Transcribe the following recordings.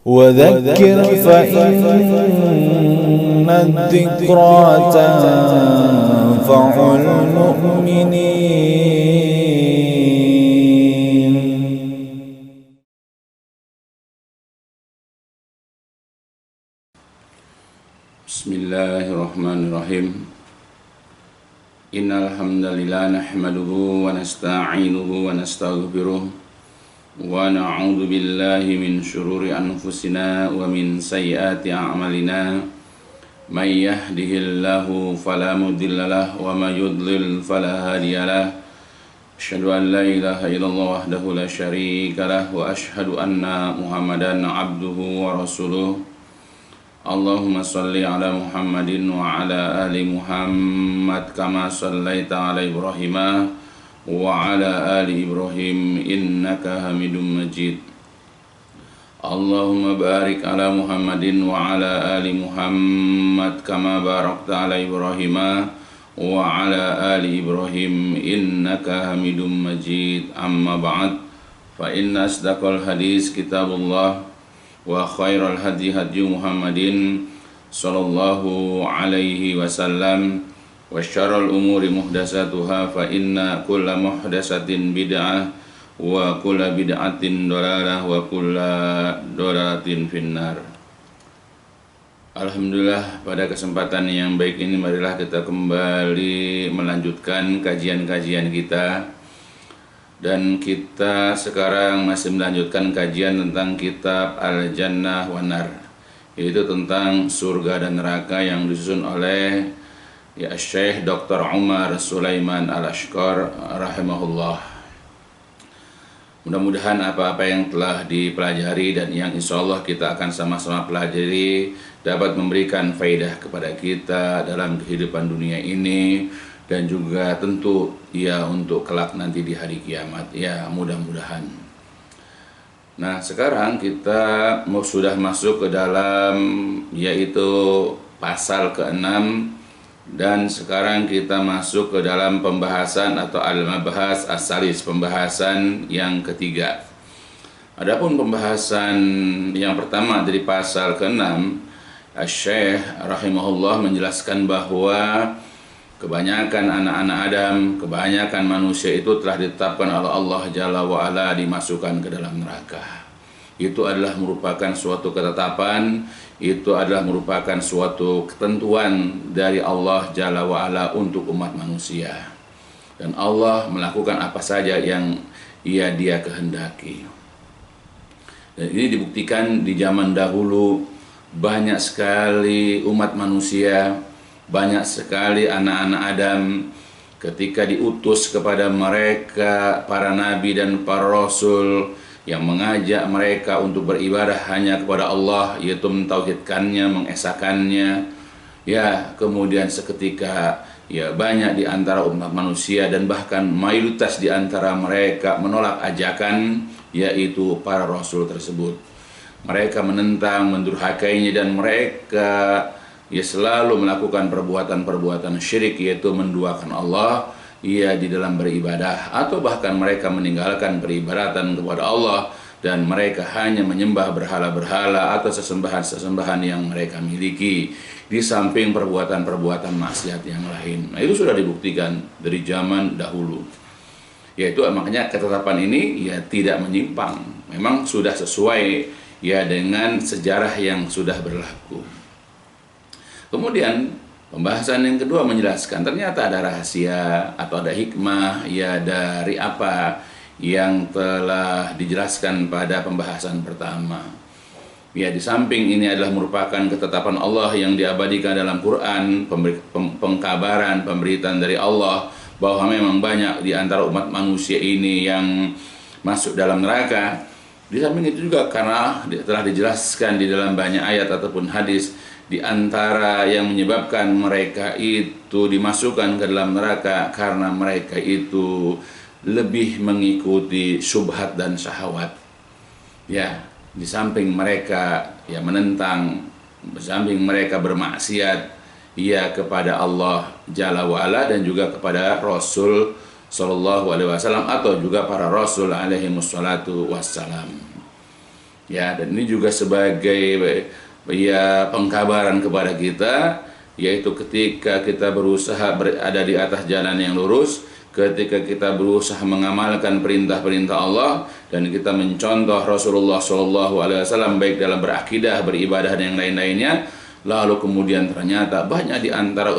وذكر فإن الذكرى تنفع المؤمنين. Bismillahirrahmanirrahim. Innal hamdalillah nahmaduhu wa nasta'inuhu wa nastaghfiruh wa na'udzu billahi min syururi anfusina wa min sayyiati a'malina. May yahdihillahu fala mudhillalah wa may yudlil fala hadiyalah. Asyhadu an la ilaha illallah wahdahu la syarikalah wa asyhadu anna Muhammadan abduhu wa rasuluh. Allahumma salli ala Muhammadin wa ala ali Muhammad kama sallaita ala Ibrahim wa ala ali Ibrahim innaka Hamidum Majid. Allahumma barik ala Muhammadin wa ala ali Muhammad kama barakta ala Ibrahim wa ala ali Ibrahim innaka Hamidum Majid. Amma ba'd, fa inna asdaqal hadis kitabullah wa khairal hadi hadi Muhammadin sallallahu alaihi wasallam wa syarrul umuri muhdatsatuha fa inna kulla muhdatsatin bid'ah wa kulla bid'atin dhalalah wa kulla dhalalatin finnar. Alhamdulillah, pada kesempatan yang baik ini marilah kita kembali melanjutkan kajian-kajian kita. Dan kita sekarang masih melanjutkan kajian tentang kitab Al-Jannah wa Nar, yaitu tentang surga dan neraka yang disusun oleh Syekh Dr. Umar Sulaiman Al-Ashqar rahimahullah. Mudah-mudahan apa-apa yang telah dipelajari dan yang insya Allah kita akan sama-sama pelajari dapat memberikan faedah kepada kita dalam kehidupan dunia ini dan juga tentu ya untuk kelak nanti di hari kiamat, ya mudah-mudahan. Nah, sekarang kita sudah masuk ke dalam yaitu pasal ke-6, dan sekarang kita masuk ke dalam pembahasan atau al-mabahas as-salis, pembahasan yang ketiga. Adapun pembahasan yang pertama dari pasal ke-6, Syekh rahimahullah menjelaskan bahwa kebanyakan anak-anak Adam, kebanyakan manusia itu telah ditetapkan oleh Allah Jalla wa'ala dimasukkan ke dalam neraka. Itu adalah merupakan suatu ketetapan, itu adalah merupakan suatu ketentuan dari Allah Jalla wa'ala untuk umat manusia. Dan Allah melakukan apa saja yang Dia kehendaki. Dan ini dibuktikan di zaman dahulu banyak sekali umat manusia, banyak sekali anak-anak Adam ketika diutus kepada mereka para nabi dan para rasul yang mengajak mereka untuk beribadah hanya kepada Allah, yaitu mentauhidkannya, mengesakannya. Ya, kemudian seketika ya banyak di antara umat manusia dan bahkan mayoritas di antara mereka menolak ajakan yaitu para rasul tersebut. Mereka menentang, mendurhakainya, dan mereka selalu melakukan perbuatan-perbuatan syirik, yaitu menduakan Allah di dalam beribadah, atau bahkan mereka meninggalkan peribadatan kepada Allah dan mereka hanya menyembah berhala-berhala atau sesembahan-sesembahan yang mereka miliki di samping perbuatan-perbuatan maksiat yang lain. Nah, itu sudah dibuktikan dari zaman dahulu. Yaitu makanya ketetapan ini tidak menyimpang, memang sudah sesuai dengan sejarah yang sudah berlaku. Kemudian pembahasan yang kedua menjelaskan ternyata ada rahasia atau ada hikmah dari apa yang telah dijelaskan pada pembahasan pertama. Di samping ini adalah merupakan ketetapan Allah yang diabadikan dalam Quran, pengkabaran, pemberitaan dari Allah bahwa memang banyak di antara umat manusia ini yang masuk dalam neraka. Di samping itu juga karena telah dijelaskan di dalam banyak ayat ataupun hadis, di antara yang menyebabkan mereka itu dimasukkan ke dalam neraka karena mereka itu lebih mengikuti syubhat dan syahwat. Di samping mereka menentang, di samping mereka bermaksiat kepada Allah Jalla wa'ala dan juga kepada Rasul Sallallahu Alaihi Wasallam atau juga para Rasul alaihi wassalatu wassalam. Ya, dan ini juga sebagai ya pengkabaran kepada kita, yaitu ketika kita berusaha berada di atas jalan yang lurus, ketika kita berusaha mengamalkan perintah-perintah Allah dan kita mencontoh Rasulullah SAW baik dalam berakidah, beribadah dan yang lain-lainnya, lalu kemudian ternyata banyak di antara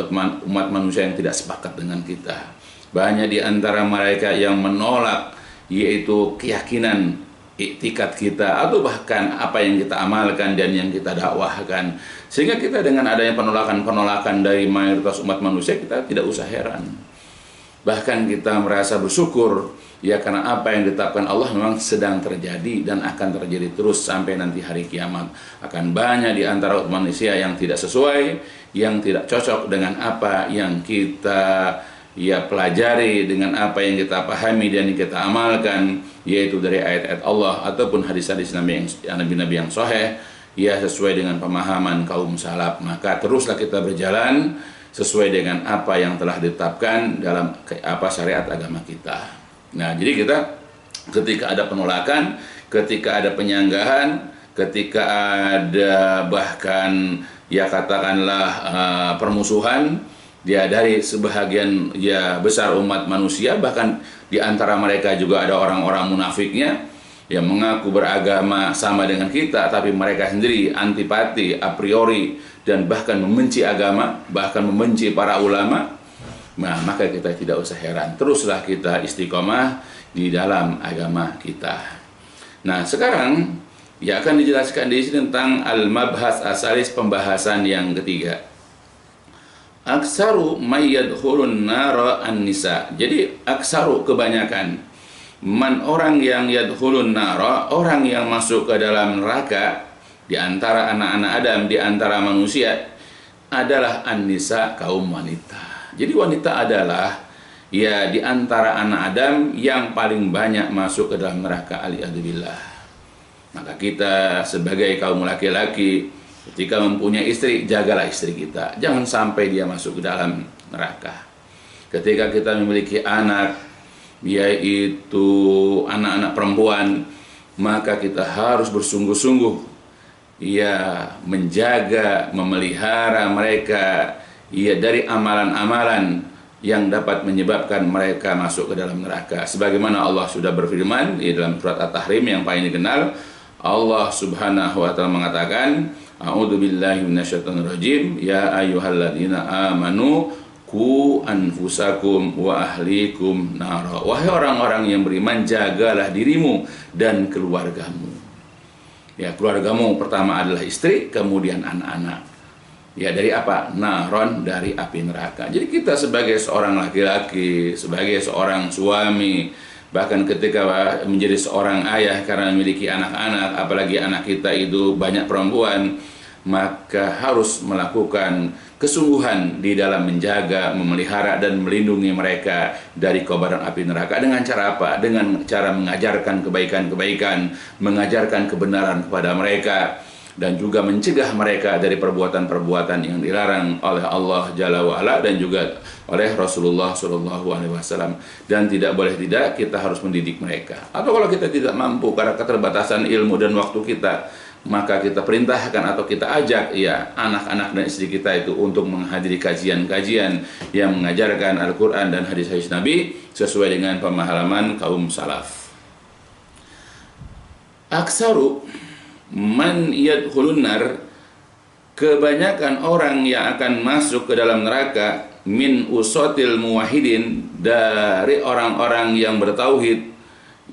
umat manusia yang tidak sepakat dengan kita. Banyak di antara mereka yang menolak, yaitu keyakinan, iktikad kita, atau bahkan apa yang kita amalkan dan yang kita dakwahkan. Sehingga kita dengan adanya penolakan-penolakan dari mayoritas umat manusia, kita tidak usah heran. Bahkan kita merasa bersyukur, ya, karena apa yang ditetapkan Allah memang sedang terjadi dan akan terjadi terus sampai nanti hari kiamat. Akan banyak di antara umat manusia yang tidak sesuai, yang tidak cocok dengan apa yang kita pelajari, dengan apa yang kita pahami dan yang kita amalkan, yaitu dari ayat-ayat Allah ataupun hadis-hadis Nabi-Nabi yang sahih, ya, sesuai dengan pemahaman kaum salaf. Maka teruslah kita berjalan sesuai dengan apa yang telah ditetapkan dalam syariat agama kita. Nah, jadi kita ketika ada penolakan, ketika ada penyanggahan, ketika ada bahkan ya katakanlah permusuhan, dia dari sebahagian ya besar umat manusia, bahkan di antara mereka juga ada orang-orang munafiknya yang mengaku beragama sama dengan kita, tapi mereka sendiri antipati a priori dan bahkan membenci agama, bahkan membenci para ulama. Nah, maka kita tidak usah heran, teruslah kita istiqomah di dalam agama kita. Nah, sekarang ya akan dijelaskan di sini tentang al-mabhas asalis, pembahasan yang ketiga. Aksaru mayyadkhulun nara an-nisa. Jadi aksaru, kebanyakan, man, orang yang yadkhulun nara, orang yang masuk ke dalam neraka di antara anak-anak Adam, di antara manusia, adalah an-nisa, kaum wanita. Jadi wanita adalah ya di antara anak Adam yang paling banyak masuk ke dalam neraka, aliyadzubillah. Maka kita sebagai kaum laki-laki, ketika mempunyai istri, jagalah istri kita, jangan sampai dia masuk ke dalam neraka. Ketika kita memiliki anak, yaitu anak-anak perempuan, maka kita harus bersungguh-sungguh ya menjaga, memelihara mereka ya dari amalan-amalan yang dapat menyebabkan mereka masuk ke dalam neraka. Sebagaimana Allah sudah berfirman di dalam surat At-Tahrim yang paling dikenal, Allah Subhanahu wa taala mengatakan, A'udzu billahi minasyaitonir rajim, ya ayyuhalladzina amanu qu anfusakum wa ahlikum nara. Wahai orang-orang yang beriman, jagalah dirimu dan keluargamu. Ya, keluargamu pertama adalah istri, kemudian anak-anak. Ya, dari apa? Naron, dari api neraka. Jadi kita sebagai seorang laki-laki, sebagai seorang suami, bahkan ketika menjadi seorang ayah karena memiliki anak-anak, apalagi anak kita itu banyak perempuan, maka harus melakukan kesungguhan di dalam menjaga, memelihara dan melindungi mereka dari kobaran api neraka. Dengan cara apa? Dengan cara mengajarkan kebaikan-kebaikan, mengajarkan kebenaran kepada mereka, dan juga mencegah mereka dari perbuatan-perbuatan yang dilarang oleh Allah Jalla wa'ala dan juga oleh Rasulullah SAW. Dan tidak boleh tidak, kita harus mendidik mereka. Atau kalau kita tidak mampu karena keterbatasan ilmu dan waktu kita, maka kita perintahkan atau kita ajak ya anak-anak dan istri kita itu untuk menghadiri kajian-kajian yang mengajarkan Al-Quran dan hadis-hadis Nabi sesuai dengan pemahaman kaum salaf. Aksaru man yadkhulun nar, kebanyakan orang yang akan masuk ke dalam neraka, min usatil muwahhidin, dari orang-orang yang bertauhid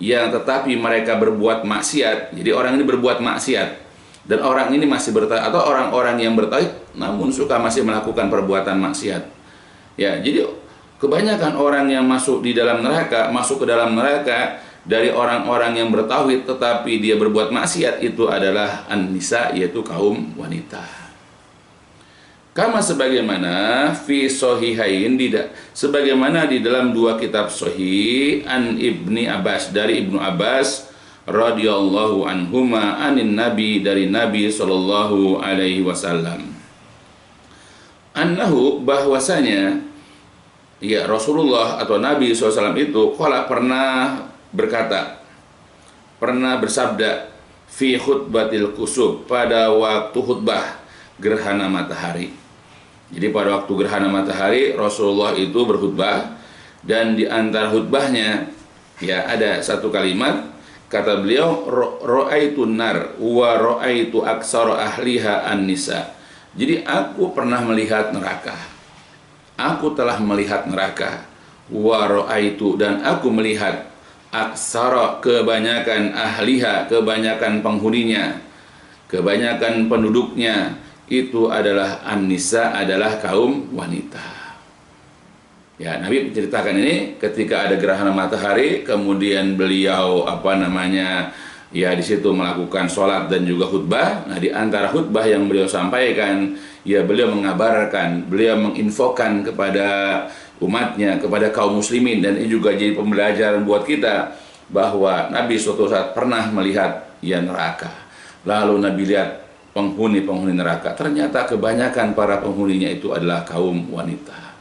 yang tetapi mereka berbuat maksiat. Jadi orang ini berbuat maksiat dan orang ini masih bertauhid, atau orang-orang yang bertauhid namun suka masih melakukan perbuatan maksiat. Ya, jadi kebanyakan orang yang masuk di dalam neraka, masuk ke dalam neraka dari orang-orang yang bertauhid tetapi dia berbuat maksiat, itu adalah an-nisa, yaitu kaum wanita. Kama sebagaimana fi sahihain, sebagaimana di dalam dua kitab sahih, an Ibni Abbas, dari Ibnu Abbas radhiyallahu anhuma, anin nabi, dari Nabi sallallahu alaihi wasallam, annahu, bahwasanya ya Rasulullah atau Nabi SAW itu qala, pernah berkata, pernah bersabda, fi khutbatil kusuf, pada waktu khutbah gerhana matahari. Jadi pada waktu gerhana matahari Rasulullah itu berkhutbah, dan di antara khutbahnya ya ada satu kalimat, kata beliau, ra'aitun nar wa ra'aitu aksara ahliha an-nisa. Jadi aku pernah melihat neraka. Aku telah melihat neraka. Wa ra'aitu, dan aku melihat aksara, kebanyakan ahliha, kebanyakan penghuninya, kebanyakan penduduknya itu adalah an-nisa, adalah kaum wanita. Ya, Nabi menceritakan ini ketika ada gerhana matahari, kemudian beliau ya di situ melakukan sholat dan juga khutbah. Nah, di antara khutbah yang beliau sampaikan, ya beliau mengabarkan, beliau menginfokan kepada umatnya, kepada kaum muslimin, dan ini juga jadi pembelajaran buat kita bahwa Nabi suatu saat pernah melihat ya neraka. Lalu Nabi lihat penghuni-penghuni neraka, ternyata kebanyakan para penghuninya itu adalah kaum wanita.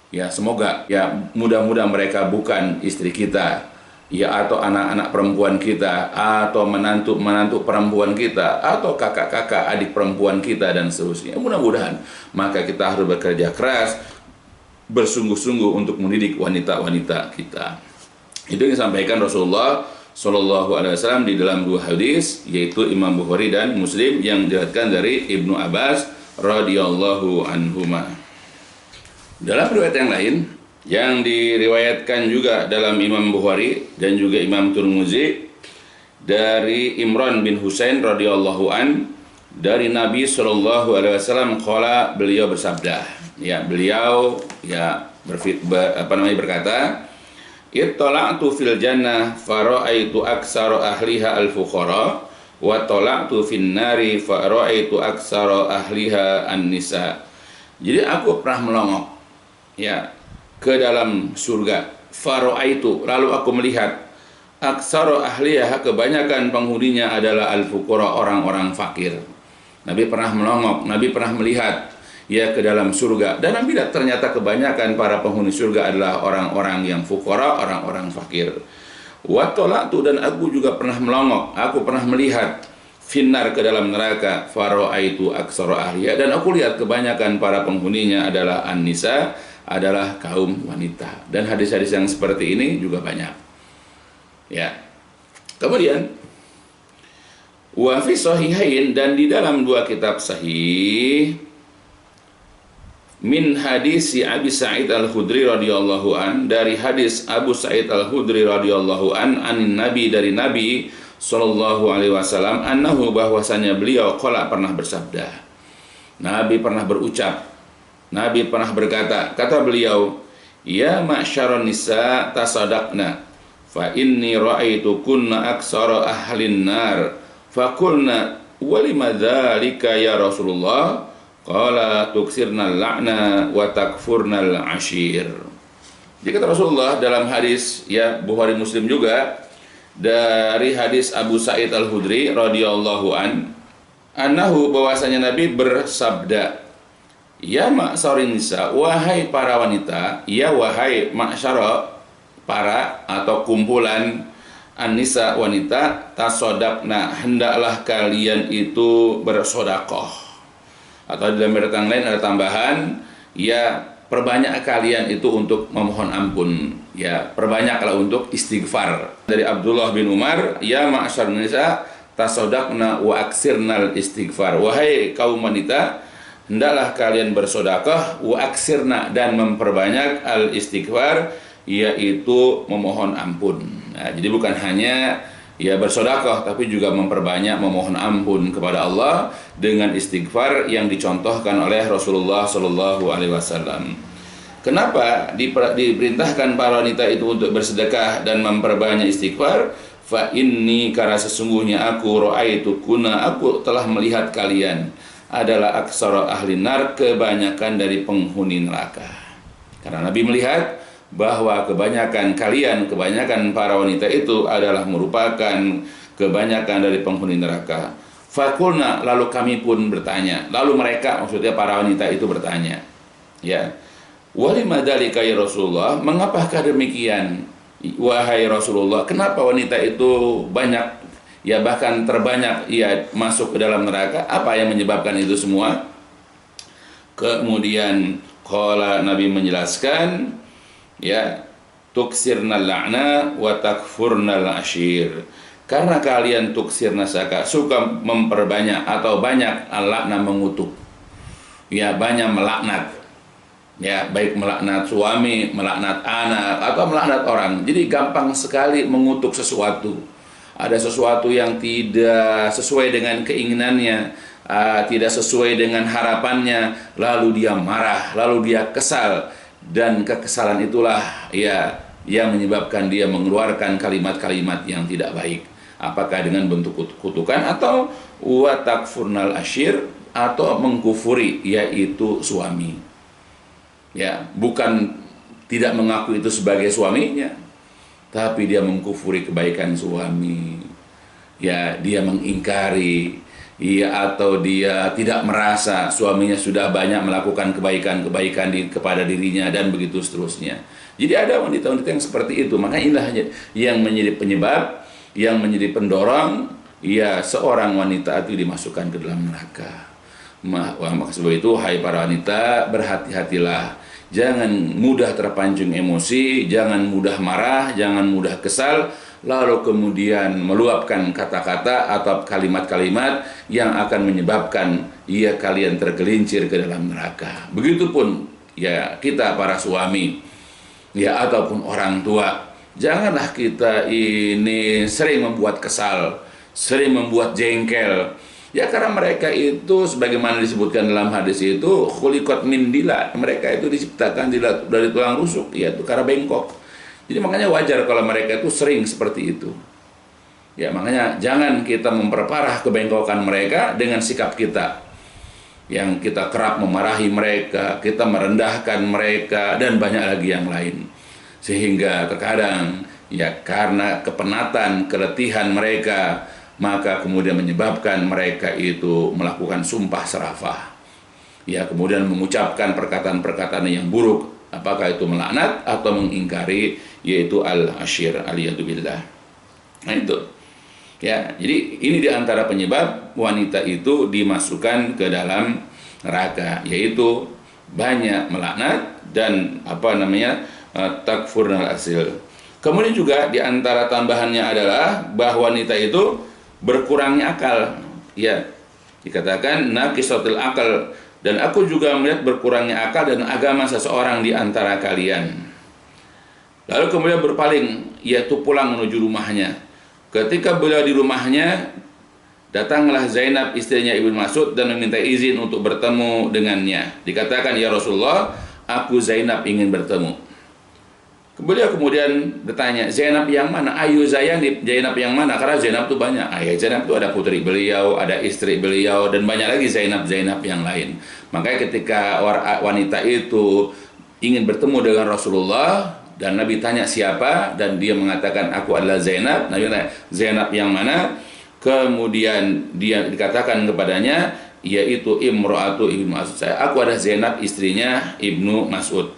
Ya, semoga ya mudah-mudahan mereka bukan istri kita, ya, atau anak-anak perempuan kita, atau menantu perempuan kita, atau kakak-kakak adik perempuan kita, dan seterusnya. Mudah-mudahan maka kita harus bekerja keras, bersungguh-sungguh untuk mendidik wanita-wanita kita. Itu yang disampaikan Rasulullah Shallallahu Alaihi Wasallam di dalam dua hadis, yaitu Imam Bukhari dan Muslim, yang diriwayatkan dari Ibnu Abbas radhiyallahu anhuma. Dalam riwayat yang lain yang diriwayatkan juga dalam Imam Bukhari dan juga Imam Tirmizi dari Imran bin Husain radhiyallahu an, dari Nabi Shallallahu Alaihi Wasallam, qala, beliau bersabda, ya beliau ya berkata, ittala'tu fil jannah fara'aitu aksara ahliha al-fuqara wa tala'tu fin nari fara'aitu aksara ahliha an-nisa. Jadi aku pernah melongok ya ke dalam surga, fara'aitu, lalu aku melihat aksara ahliha, kebanyakan penghuninya adalah al-fuqara, orang-orang fakir. Nabi pernah melongok, Nabi pernah melihat ya ke dalam surga, dan Nabi lihat ternyata kebanyakan para penghuni surga adalah orang-orang yang fuqara, orang-orang fakir. Wa tala'tu, dan aku juga pernah melongok, aku pernah melihat finnar, ke dalam neraka, fara'aitu aksara ahliha, dan aku lihat kebanyakan para penghuninya adalah an-nisa, adalah kaum wanita. Dan hadis-hadis yang seperti ini juga banyak. Ya. Kemudian wa fi sahihain, dan di dalam dua kitab sahih, min hadis Abi Sa'id Al-Khudri radhiyallahu an, dari hadis Abu Sa'id Al-Khudri radhiyallahu an, anin Nabi, dari Nabi sallallahu alaihi wasallam, annahu, bahwasanya beliau qala, pernah bersabda. Nabi pernah berucap, Nabi pernah berkata, kata beliau, ya ma'syaron nisa tasadaqna, fa inni ra'aitu kunna aksara ahlin nar, fa qulna walima dzalika ya Rasulullah, qala tuksirnal la'na wa takfurnal ashir. Jadi kata Rasulullah dalam hadis ya Bukhari Muslim juga, dari hadis Abu Sa'id Al-Khudri radhiyallahu an, annahu, bahwasanya Nabi bersabda, ya ma'syarin nisa, wahai para wanita, ya wahai ma'syara, para atau kumpulan an-nisa, wanita, tasodakna, hendaklah kalian itu bersodakoh. Atau dalam riwayat lain ada tambahan, ya perbanyak kalian itu untuk memohon ampun, ya perbanyaklah untuk istighfar. Dari Abdullah bin Umar, ya ma'syarin nisa tasodakna wa aksirnal istighfar, wahai kaum wanita, hendaklah kalian bersedekah, wa aksirna, dan memperbanyak al istighfar, yaitu memohon ampun. Nah, jadi bukan hanya ya bersedekah, tapi juga memperbanyak memohon ampun kepada Allah dengan istighfar yang dicontohkan oleh Rasulullah Shallallahu Alaihi Wasallam. Kenapa diperintahkan para wanita itu untuk bersedekah dan memperbanyak istighfar? Fa inni, karena sesungguhnya aku ra'aitu kuna, aku telah melihat kalian adalah aksara ahli nar, kebanyakan dari penghuni neraka. Karena Nabi melihat bahwa kebanyakan kalian, kebanyakan para wanita itu adalah merupakan kebanyakan dari penghuni neraka. Fakulna, lalu kami pun bertanya, lalu mereka, maksudnya para wanita itu bertanya, ya, walima dzalika ya Rasulullah, mengapakah demikian wahai Rasulullah, kenapa wanita itu banyak ya bahkan terbanyak ia masuk ke dalam neraka. Apa yang menyebabkan itu semua? Kemudian qala, Nabi menjelaskan, ya, tuksirnal la'na wa takfurnal ashir. Karena kalian tuksirna saka, suka memperbanyak atau banyak al-la'na, mengutuk. Ya, banyak melaknat. Ya, baik melaknat suami, melaknat anak, atau melaknat orang. Jadi gampang sekali mengutuk sesuatu. Ada sesuatu yang tidak sesuai dengan keinginannya, tidak sesuai dengan harapannya, lalu dia marah, lalu dia kesal, dan kekesalan itulah ya yang menyebabkan dia mengeluarkan kalimat-kalimat yang tidak baik. Apakah dengan bentuk kutukan atau wa takfurnal ashir, atau mengkufuri, yaitu suami. Ya, bukan tidak mengaku itu sebagai suaminya, tapi dia mengkufuri kebaikan suami. Ya, dia mengingkari, ya, atau dia tidak merasa suaminya sudah banyak melakukan kebaikan-kebaikan kepada dirinya, dan begitu seterusnya. Jadi ada wanita-wanita yang seperti itu. Maka inilah yang menjadi penyebab, yang menjadi pendorong, ya, seorang wanita itu dimasukkan ke dalam neraka. Maka sebab itu, hai para wanita, berhati-hatilah. Jangan mudah terpancing emosi, jangan mudah marah, jangan mudah kesal, lalu kemudian meluapkan kata-kata atau kalimat-kalimat yang akan menyebabkan ya kalian tergelincir ke dalam neraka. Begitupun ya kita para suami, ya, ataupun orang tua. Janganlah kita ini sering membuat kesal, sering membuat jengkel. Ya, karena mereka itu sebagaimana disebutkan dalam hadis itu, khuliqat min dila, mereka itu diciptakan dari tulang rusuk, yaitu karena bengkok. Jadi makanya wajar kalau mereka itu sering seperti itu. Ya, makanya jangan kita memperparah kebengkokan mereka dengan sikap kita, yang kita kerap memarahi mereka, kita merendahkan mereka, dan banyak lagi yang lain. Sehingga terkadang ya karena kepenatan, keletihan mereka, maka kemudian menyebabkan mereka itu melakukan sumpah serapah. Ya, kemudian mengucapkan perkataan-perkataan yang buruk, apakah itu melaknat atau mengingkari, yaitu al-ashir, aliyadzubillah. Nah itu. Ya, jadi ini diantara penyebab wanita itu dimasukkan ke dalam neraka, yaitu banyak melaknat dan takfurnal asil. Kemudian juga diantara tambahannya adalah bahwa wanita itu berkurangnya akal. Ya, dikatakan naqisatul akal, dan aku juga melihat berkurangnya akal dan agama seseorang di antara kalian. Lalu kemudian berpaling, yaitu pulang menuju rumahnya. Ketika beliau di rumahnya, datanglah Zainab istrinya Ibnu Mas'ud dan meminta izin untuk bertemu dengannya. Dikatakan, ya Rasulullah, aku Zainab ingin bertemu. Beliau kemudian bertanya, Zainab yang mana? Ayu Zainab yang mana? Karena Zainab itu banyak. Ayah Zainab itu ada putri beliau, ada istri beliau, dan banyak lagi Zainab yang lain. Makanya ketika wanita itu ingin bertemu dengan Rasulullah, dan Nabi tanya siapa, dan dia mengatakan aku adalah Zainab. Nabi tanya, Zainab yang mana? Kemudian dia dikatakan kepadanya, yaitu Imro'atu Ibnu Mas'ud. Aku adalah Zainab istrinya Ibnu Mas'ud.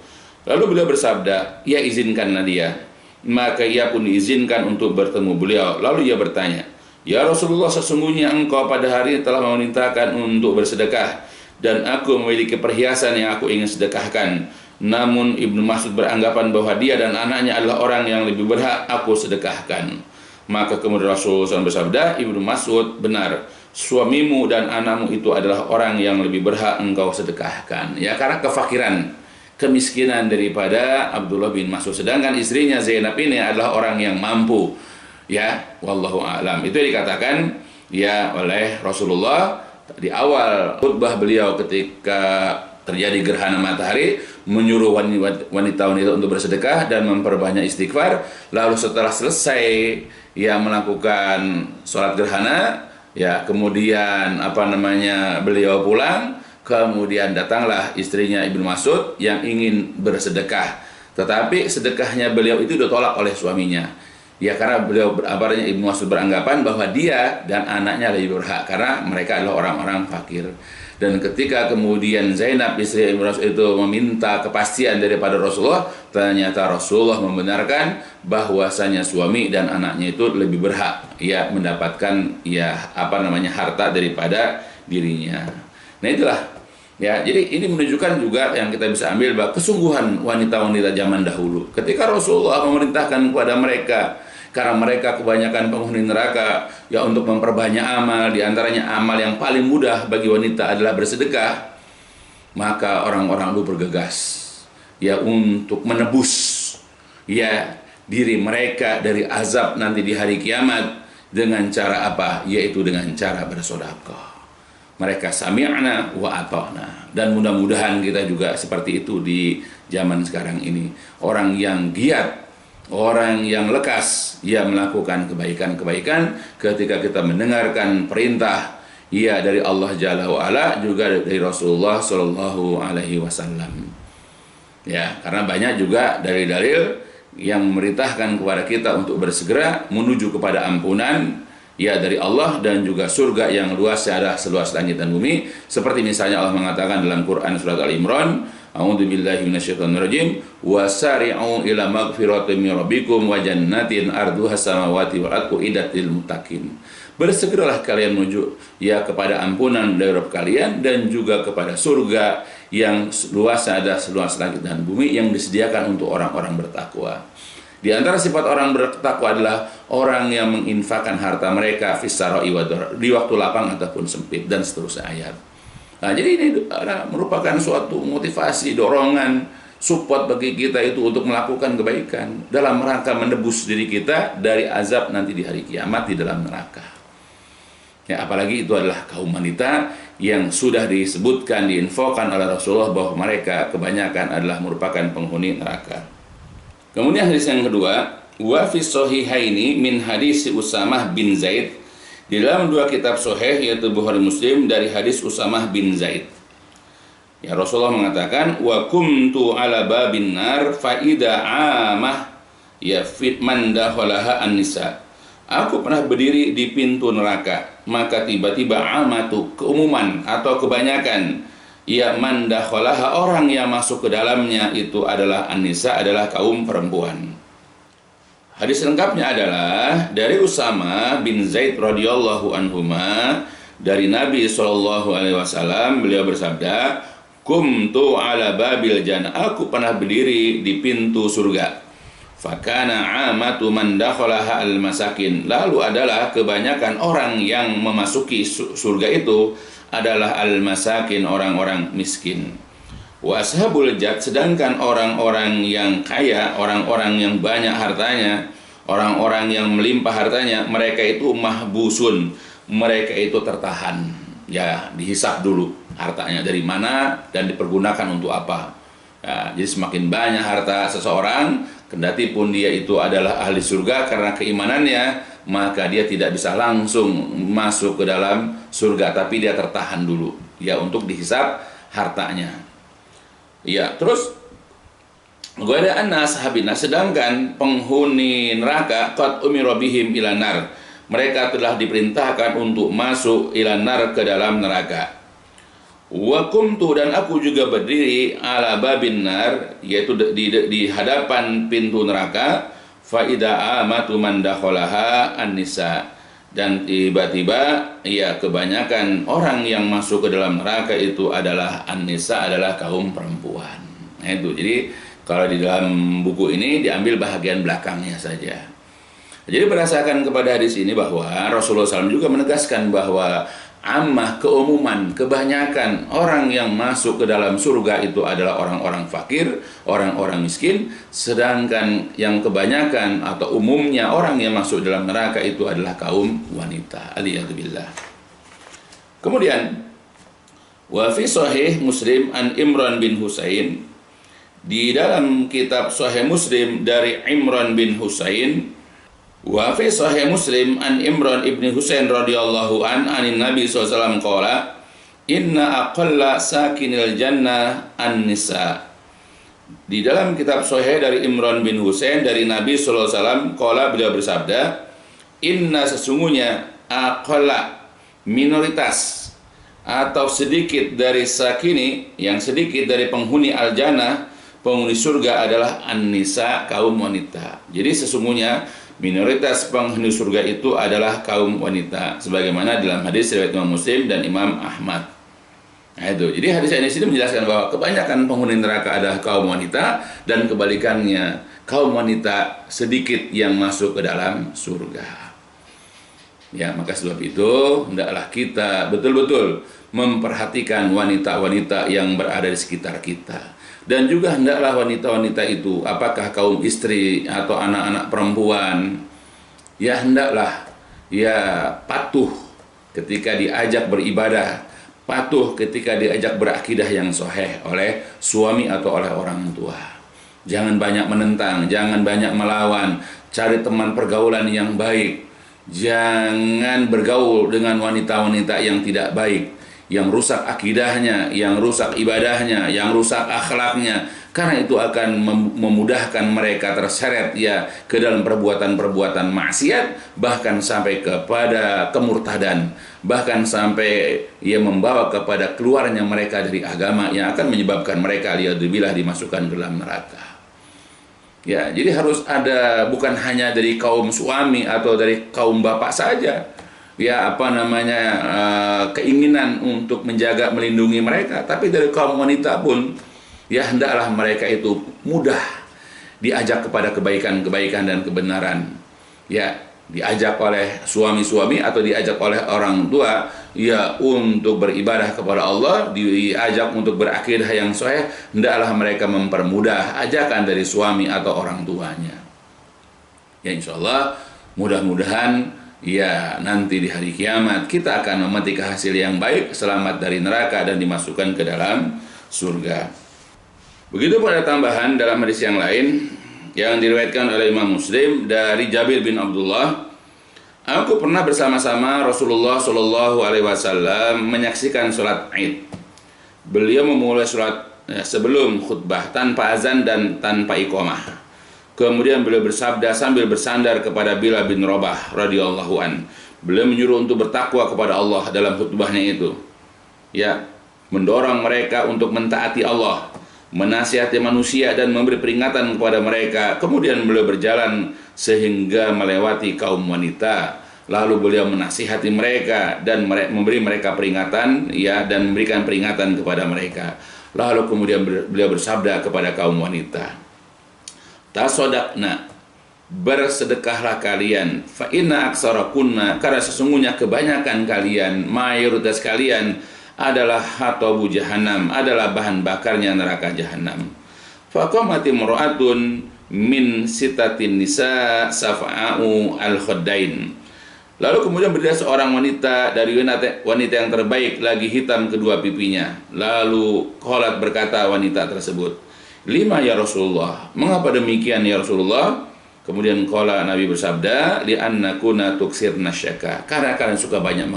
Lalu beliau bersabda, ya izinkanlah dia. Maka ia pun diizinkan untuk bertemu beliau. Lalu ia bertanya, ya Rasulullah, sesungguhnya engkau pada hari telah memerintahkan untuk bersedekah, dan aku memiliki perhiasan yang aku ingin sedekahkan. Namun Ibnu Mas'ud beranggapan bahwa dia dan anaknya adalah orang yang lebih berhak aku sedekahkan. Maka kemudian Rasulullah SAW bersabda, Ibnu Mas'ud, benar, suamimu dan anakmu itu adalah orang yang lebih berhak engkau sedekahkan. Ya, karena kefakiran, kemiskinan daripada Abdullah bin Mas'ud. Sedangkan istrinya Zainab ini adalah orang yang mampu. Ya, wallahu a'lam. Itu dikatakan ya oleh Rasulullah di awal khutbah beliau ketika terjadi gerhana matahari, menyuruh wanita-wanita untuk bersedekah dan memperbanyak istighfar. Lalu setelah selesai ya melakukan sholat gerhana, ya kemudian beliau pulang. Kemudian datanglah istrinya Ibnu Mas'ud yang ingin bersedekah, tetapi sedekahnya beliau itu ditolak oleh suaminya. Ya karena Ibnu Mas'ud beranggapan bahwa dia dan anaknya lebih berhak karena mereka adalah orang-orang fakir. Dan ketika kemudian Zainab istri Ibnu Mas'ud itu meminta kepastian daripada Rasulullah, ternyata Rasulullah membenarkan bahwasanya suami dan anaknya itu lebih berhak ya mendapatkan harta daripada dirinya. Nah itulah ya, jadi ini menunjukkan juga yang kita bisa ambil bahwa kesungguhan wanita-wanita zaman dahulu. Ketika Rasulullah memerintahkan kepada mereka, karena mereka kebanyakan penghuni neraka, ya untuk memperbanyak amal, diantaranya amal yang paling mudah bagi wanita adalah bersedekah, maka orang-orang itu bergegas ya untuk menebus ya diri mereka dari azab nanti di hari kiamat dengan cara apa? Yaitu dengan cara bersedekah. Mereka sami'na wa ata'na. Dan mudah-mudahan kita juga seperti itu di zaman sekarang ini. Orang yang giat, orang yang lekas, ia melakukan kebaikan-kebaikan ketika kita mendengarkan perintah ia dari Allah Jalla wa'ala, juga dari Rasulullah Sallallahu Alaihi Wasallam. Ya, karena banyak juga dalil-dalil yang memerintahkan kepada kita untuk bersegera menuju kepada ampunan ya dari Allah dan juga surga yang luas adalah seluas langit dan bumi, seperti misalnya Allah mengatakan dalam Quran surat Al-Imran, a'udzubillahi minasyaitonirrajim, wasari'u ila magfiratin min rabbikum wa jannatin arduhas samawati wal ardu iddatil muttaqin. Bersegeralah kalian menuju ya kepada ampunan dari Rabb kalian dan juga kepada surga yang luas adalah seluas langit dan bumi yang disediakan untuk orang-orang bertakwa. Di antara sifat orang bertakwa adalah orang yang menginfakkan harta mereka fissarai wa dharra, di waktu lapang ataupun sempit, dan seterusnya ayat. Nah, jadi ini merupakan suatu motivasi, dorongan, support bagi kita itu untuk melakukan kebaikan dalam rangka menebus diri kita dari azab nanti di hari kiamat di dalam neraka. Ya, apalagi itu adalah kaum wanita yang sudah disebutkan, diinfokan oleh Rasulullah bahwa mereka kebanyakan adalah merupakan penghuni neraka. Kemudian hadis yang kedua, wa fi shahihaini min hadis Usamah bin Zaid, di dalam dua kitab sahih yaitu Bukhari Muslim dari hadis Usamah bin Zaid. Ya, Rasulullah mengatakan wa kuntu ala babin nar fa ida amah ya fit man dakhalaha an-nisa. Aku pernah berdiri di pintu neraka, maka tiba-tiba amatu, keumuman atau kebanyakan ya man dakhalaha, orang yang masuk ke dalamnya itu adalah an-nisa, adalah kaum perempuan. Hadis lengkapnya adalah dari Usama bin Zaid radhiyallahu anhuma dari Nabi sallallahu alaihi wasallam, beliau bersabda, "Kumtu ala babil jannah." Aku pernah berdiri di pintu surga. Fakana amatu man dakhalaha al-masakin. Lalu adalah kebanyakan orang yang memasuki surga itu adalah al-masakin, orang-orang miskin. Wa ashabul jad, sedangkan orang-orang yang kaya, orang-orang yang banyak hartanya, orang-orang yang melimpah hartanya, mereka itu mahbusun, mereka itu tertahan. Ya, dihisap dulu hartanya dari mana dan dipergunakan untuk apa. Ya, jadi semakin banyak harta seseorang, kendati pun dia itu adalah ahli surga karena keimanannya, maka dia tidak bisa langsung masuk ke dalam surga, tapi dia tertahan dulu ya untuk dihisap hartanya. Ya, terus ada anas habina, sedangkan penghuni neraka qad umira bihim ilan nar, mereka telah diperintahkan untuk masuk ilan nar, ke dalam neraka. Wa kumtu, dan aku juga berdiri ala babin nar, yaitu di hadapan pintu neraka, fa idza amatu man dakhalaha an-nisa, dan tiba-tiba ya kebanyakan orang yang masuk ke dalam neraka itu adalah an-nisa, adalah kaum perempuan. Nah itu, jadi kalau di dalam buku ini diambil bahagian belakangnya saja. Jadi berdasarkan kepada hadis ini bahwa Rasulullah SAW juga menegaskan bahwa ammah, keumuman, kebanyakan orang yang masuk ke dalam surga itu adalah orang-orang fakir, orang-orang miskin, sedangkan yang kebanyakan atau umumnya orang yang masuk dalam neraka itu adalah kaum wanita. Aliyadzubillah. Kemudian wa fi sahih Muslim an Imran bin Husain, di dalam kitab Sahih Muslim dari Imran bin Husain, wa fi sahih Muslim an Imran ibn Husain radhiyallahu anin Nabi SAW qala inna aqalla sakinil jannah an-nisa. Di dalam kitab Sahih dari Imran bin Husain dari Nabi sallallahu alaihi wasallam, qala, beliau bersabda, inna, sesungguhnya, aqalla, minoritas atau sedikit dari sakini, yang sedikit dari penghuni al-jannah, penghuni surga adalah an-nisa, kaum wanita. Jadi sesungguhnya minoritas penghuni surga itu adalah kaum wanita, sebagaimana dalam hadis riwayat Imam Muslim dan Imam Ahmad. Nah itu, jadi hadis ini menjelaskan bahwa kebanyakan penghuni neraka adalah kaum wanita, dan kebalikannya, kaum wanita sedikit yang masuk ke dalam surga. Ya, maka sebab itu hendaklah kita betul-betul memperhatikan wanita-wanita yang berada di sekitar kita. Dan juga hendaklah wanita-wanita itu, apakah kaum istri atau anak-anak perempuan, ya hendaklah ya patuh ketika diajak beribadah, patuh ketika diajak berakidah yang sahih oleh suami atau oleh orang tua. Jangan banyak menentang, jangan banyak melawan, cari teman pergaulan yang baik. Jangan bergaul dengan wanita-wanita yang tidak baik, yang rusak akidahnya, yang rusak ibadahnya, yang rusak akhlaknya. Karena itu akan memudahkan mereka terseret ya ke dalam perbuatan-perbuatan maksiat, bahkan sampai kepada kemurtadan, bahkan sampai ia membawa kepada keluarnya mereka dari agama, yang akan menyebabkan mereka liyadzubillah dimasukkan ke dalam neraka. Ya, jadi harus ada, bukan hanya dari kaum suami atau dari kaum bapak saja, ya keinginan untuk menjaga melindungi mereka, tapi dari kaum wanita pun ya hendaklah mereka itu mudah diajak kepada kebaikan-kebaikan dan kebenaran. Ya, diajak oleh suami-suami atau diajak oleh orang tua ya untuk beribadah kepada Allah, diajak untuk berakidah yang sahih, hendaklah mereka mempermudah ajakan dari suami atau orang tuanya. Ya insyaallah mudah-mudahan ya nanti di hari kiamat kita akan memetik hasil yang baik, selamat dari neraka dan dimasukkan ke dalam surga. Begitu pada tambahan dalam hadis yang lain yang diriwayatkan oleh Imam Muslim dari Jabir bin Abdullah, aku pernah bersama-sama Rasulullah Shallallahu Alaihi Wasallam menyaksikan sholat Id. Beliau memulai sholat sebelum khutbah tanpa azan dan tanpa iqamah. Kemudian beliau bersabda sambil bersandar kepada Bilal bin Rabah radhiyallahu an. Beliau menyuruh untuk bertakwa kepada Allah dalam khutbahnya itu. Ya, mendorong mereka untuk mentaati Allah, menasihati manusia dan memberi peringatan kepada mereka. Kemudian beliau berjalan sehingga melewati kaum wanita, lalu beliau menasihati mereka dan memberi mereka peringatan ya, dan memberikan peringatan kepada mereka. Lalu kemudian beliau bersabda kepada kaum wanita, tasodakna, bersedekahlah kalian, fa inna aksarakunna, karena sesungguhnya kebanyakan kalian, mayoritas kalian adalah hatabu jahannam, adalah bahan bakarnya neraka jahannam. Faqamati mur'atun min sitatin nisa safa'u al-khaddain. Lalu kemudian berdiri seorang wanita dari wanita yang terbaik, lagi hitam kedua pipinya. Lalu qalat, berkata wanita tersebut, lima ya Rasulullah, mengapa demikian ya Rasulullah? Kemudian qala, Nabi bersabda, li annakuna tuksirna syaka, karena kalian suka banyak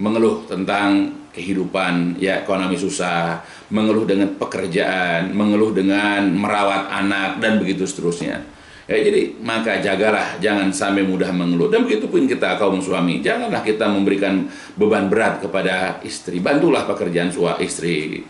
mengeluh tentang kehidupan, ya ekonomi susah, mengeluh dengan pekerjaan, mengeluh dengan merawat anak dan begitu seterusnya. Ya, jadi maka jagalah, jangan sampai mudah mengeluh. Dan begitu pun kita kaum suami, janganlah kita memberikan beban berat kepada istri. Bantulah pekerjaan istri.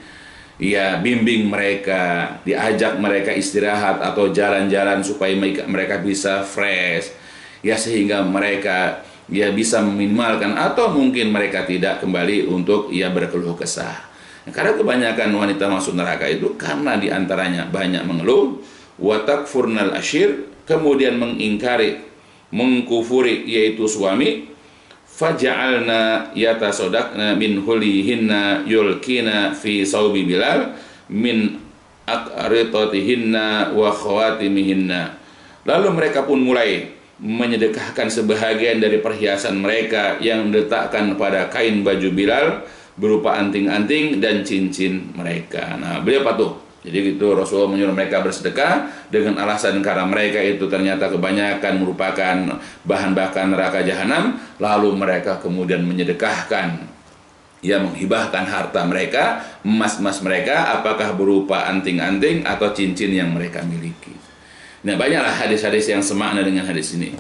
Ya, bimbing mereka, diajak mereka istirahat atau jalan-jalan supaya mereka bisa fresh. Ya, sehingga mereka ya bisa meminimalkan atau mungkin mereka tidak kembali untuk ya berkeluh kesah. Karena kebanyakan wanita masuk neraka itu karena diantaranya banyak mengeluh, watakfurnal ashir, kemudian mengingkari, mengkufuri yaitu suami, faja'alna yatasodakna min hulihinna yulkina fi saubi Bilal min aqritatihinna wa khawatimihinna. Lalu mereka pun mulai menyedekahkan sebahagian dari perhiasan mereka yang diletakkan pada kain baju Bilal berupa anting-anting dan cincin mereka. Nah, beliau patuh. Jadi itu Rasulullah menyuruh mereka bersedekah dengan alasan karena mereka itu ternyata kebanyakan merupakan bahan bakar neraka jahanam, lalu mereka kemudian menyedekahkan ya menghibahkan harta mereka, emas-emas mereka, apakah berupa anting-anting atau cincin yang mereka miliki. Nah, banyaklah hadis-hadis yang semakna dengan hadis ini,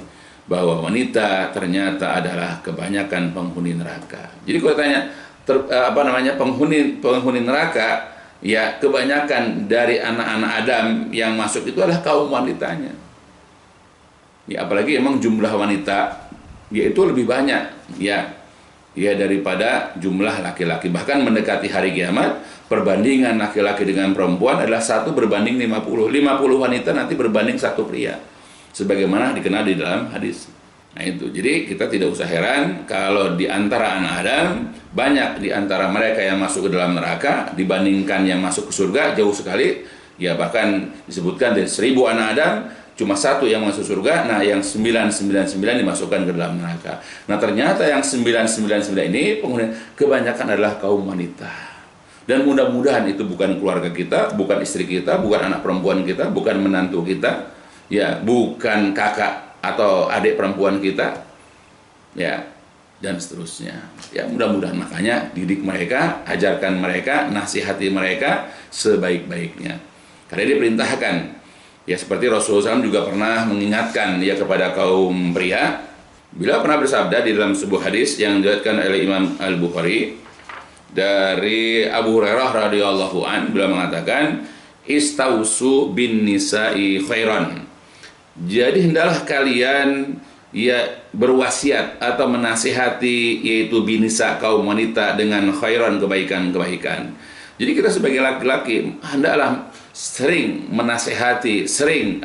bahwa wanita ternyata adalah kebanyakan penghuni neraka. Jadi kalau tanya penghuni neraka, ya kebanyakan dari anak-anak Adam yang masuk itu adalah kaum wanitanya. Ya, apalagi emang jumlah wanita yaitu lebih banyak ya daripada jumlah laki-laki. Bahkan mendekati hari kiamat, perbandingan laki-laki dengan perempuan adalah 1 berbanding 50. 50 wanita nanti berbanding 1 pria, sebagaimana dikenal di dalam hadis. Nah itu, jadi kita tidak usah heran kalau di antara anak Adam, banyak di antara mereka yang masuk ke dalam neraka dibandingkan yang masuk ke surga jauh sekali. Ya bahkan disebutkan dari 1000 anak Adam cuma 1 yang masuk surga, nah yang 999 dimasukkan ke dalam neraka. Nah ternyata yang 999 ini penghuni kebanyakan adalah kaum wanita. Dan mudah-mudahan itu bukan keluarga kita, bukan istri kita, bukan anak perempuan kita, bukan menantu kita, ya bukan kakak atau adik perempuan kita, ya dan seterusnya. Ya mudah-mudahan makanya didik mereka, ajarkan mereka, nasihati mereka sebaik-baiknya. Karena diperintahkan. Ya seperti Rasulullah SAW juga pernah mengingatkan ya kepada kaum pria. Beliau pernah bersabda di dalam sebuah hadis yang diriwayatkan oleh Imam Al-Bukhari dari Abu Hurairah radhiyallahu an, beliau mengatakan, "Istausu bin nisa'i khairan." Jadi hendaklah kalian ya berwasiat atau menasihati yaitu binisa kaum wanita dengan khairan, kebaikan-kebaikan. Jadi kita sebagai laki-laki hendaklah sering menasehati, sering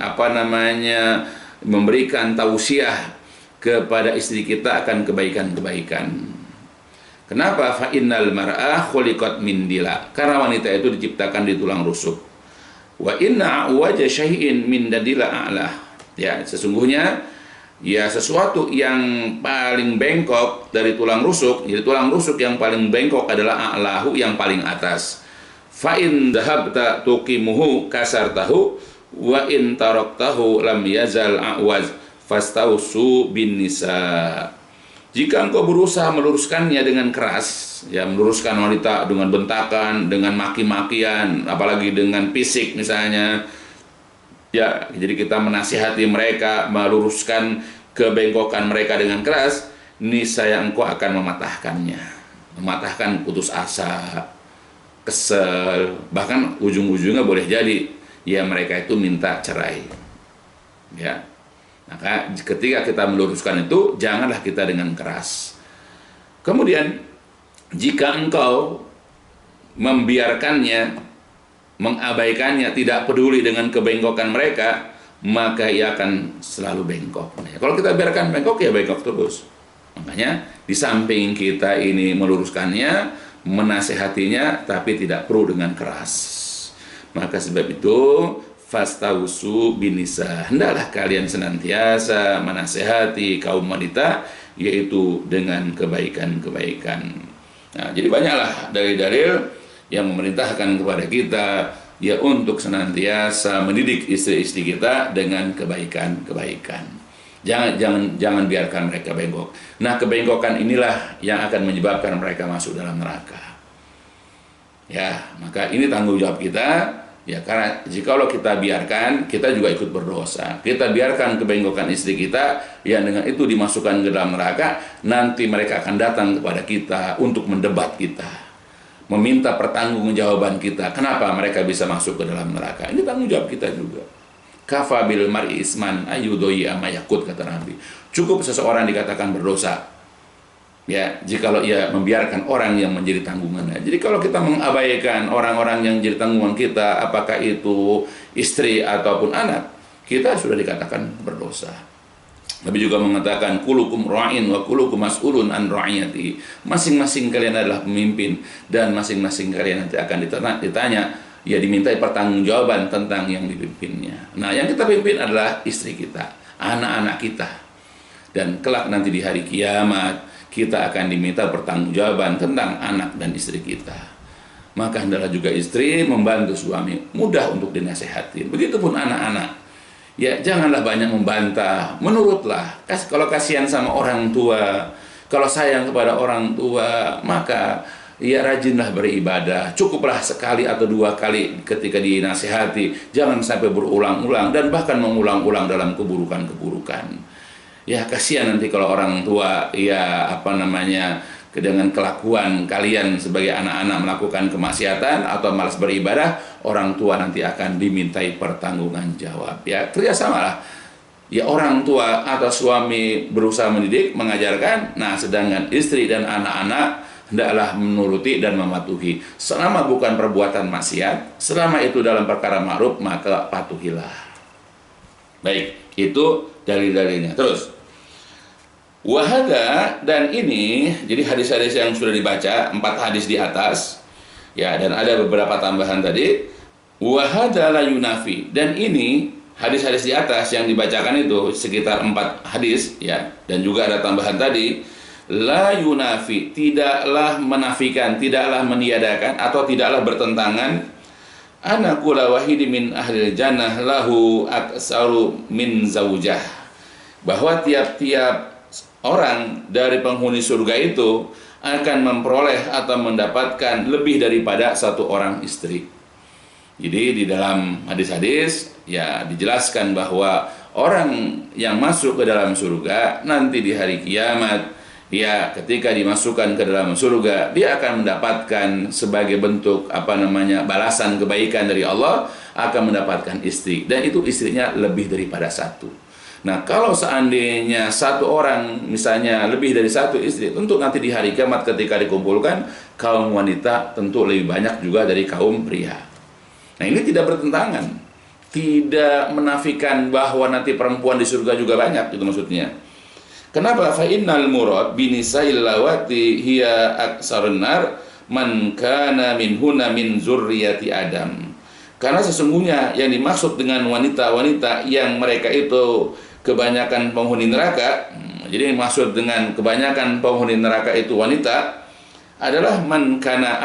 memberikan tausiah kepada istri kita akan kebaikan-kebaikan. Kenapa? Fa innal mar'ah khuliqat min dila. Karena wanita itu diciptakan di tulang rusuk. Wa inna wajha syai'in min dadila a'lah. Ya, sesungguhnya ya sesuatu yang paling bengkok dari tulang rusuk, jadi tulang rusuk yang paling bengkok adalah a'lahu, yang paling atas. Fa in dhahabta tuqimuhu kasartahu wa in taraktahu lam yazal a'waz fastausu bin nisa. Jika engkau berusaha meluruskannya dengan keras, ya meluruskan wanita dengan bentakan, dengan maki-makian, apalagi dengan fisik misalnya, ya jadi kita menasihati mereka, meluruskan kebengkokan mereka dengan keras, niscaya engkau akan mematahkan putus asa, kesel, bahkan ujung-ujungnya boleh jadi ya mereka itu minta cerai. Ya, maka ketika kita meluruskan itu janganlah kita dengan keras. Kemudian jika engkau membiarkannya, mengabaikannya, tidak peduli dengan kebengkokan mereka, maka ia akan selalu bengkok. Kalau kita biarkan bengkok, ya bengkok terus. Makanya di samping kita ini meluruskannya, menasehatinya, tapi tidak perlu dengan keras. Maka sebab itu fastausu binisa, hendaklah kalian senantiasa menasehati kaum wanita, yaitu dengan kebaikan-kebaikan. Nah, jadi banyaklah dalil-dalil yang memerintahkan kepada kita ya untuk senantiasa mendidik istri-istri kita dengan kebaikan-kebaikan. Jangan biarkan mereka bengkok. Nah, kebengkokan inilah yang akan menyebabkan mereka masuk dalam neraka. Ya, maka ini tanggung jawab kita. Ya, karena jikalau kita biarkan, kita juga ikut berdosa. Kita biarkan kebengkokan istri kita, yang dengan itu dimasukkan ke dalam neraka. Nanti mereka akan datang kepada kita untuk mendebat kita, meminta pertanggungjawaban kita. Kenapa mereka bisa masuk ke dalam neraka? Ini tanggung jawab kita juga. Kafa bil mar'i isman ayyudhi ama yakut, kata Nabi. Cukup seseorang dikatakan berdosa, ya, jikalau ia membiarkan orang yang menjadi tanggungannya. Jadi kalau kita mengabaikan orang-orang yang menjadi tanggungan kita, apakah itu istri ataupun anak, kita sudah dikatakan berdosa. Nabi juga mengatakan kulukum ra'in wa kulukum mas'ulun an ra'iyati. Masing-masing kalian adalah pemimpin dan masing-masing kalian nanti akan ditanya, ya dimintai pertanggungjawaban tentang yang dipimpinnya. Nah, yang kita pimpin adalah istri kita, anak-anak kita. Dan kelak nanti di hari kiamat kita akan diminta pertanggungjawaban tentang anak dan istri kita. Maka hendaklah juga istri membantu suami, mudah untuk dinasehati. Begitupun anak-anak. Ya, janganlah banyak membantah, menurutlah. Kalau kasihan sama orang tua, kalau sayang kepada orang tua, maka ya rajinlah beribadah, cukuplah sekali atau dua kali ketika dinasihati, jangan sampai berulang-ulang dan bahkan mengulang-ulang dalam keburukan-keburukan. Ya kasihan nanti kalau orang tua ya dengan kelakuan kalian sebagai anak-anak melakukan kemaksiatan atau malas beribadah, orang tua nanti akan dimintai pertanggungan jawab. Ya kerjasamalah. Ya orang tua atau suami berusaha mendidik, mengajarkan, nah sedangkan istri dan anak-anak hendaklah menuruti dan mematuhi. Selama bukan perbuatan maksiat, selama itu dalam perkara ma'ruf, maka patuhilah. Baik, itu dalil-dalilnya. Terus, wahada, dan ini, jadi hadis-hadis yang sudah dibaca, 4 hadis di atas, ya, dan ada beberapa tambahan tadi. Wahada la yunafi, dan ini hadis-hadis di atas yang dibacakan itu sekitar 4 hadis, ya, dan juga ada tambahan tadi, la yunafi, tidaklah menafikan, tidaklah meniadakan atau tidaklah bertentangan, ana kula wahidi min ahli jannah lahu aksaru min zaujah, bahwa tiap-tiap orang dari penghuni surga itu akan memperoleh atau mendapatkan lebih daripada 1 orang istri. Jadi di dalam hadis-hadis ya dijelaskan bahwa orang yang masuk ke dalam surga nanti di hari kiamat, ya ketika dimasukkan ke dalam surga, dia akan mendapatkan sebagai bentuk balasan kebaikan dari Allah, akan mendapatkan istri, dan itu istrinya lebih daripada 1. Nah kalau seandainya 1 orang misalnya lebih dari 1 istri, tentu nanti di hari kiamat ketika dikumpulkan, kaum wanita tentu lebih banyak juga dari kaum pria. Nah ini tidak bertentangan, tidak menafikan bahwa nanti perempuan di surga juga banyak, itu maksudnya. Kenapa? Fa innal murad binisa'il lawati hiya aksarun nar man kana minhuna min zurriyati Adam. Karena sesungguhnya yang dimaksud dengan wanita-wanita yang mereka itu kebanyakan penghuni neraka, jadi yang maksud dengan kebanyakan penghuni neraka itu wanita, adalah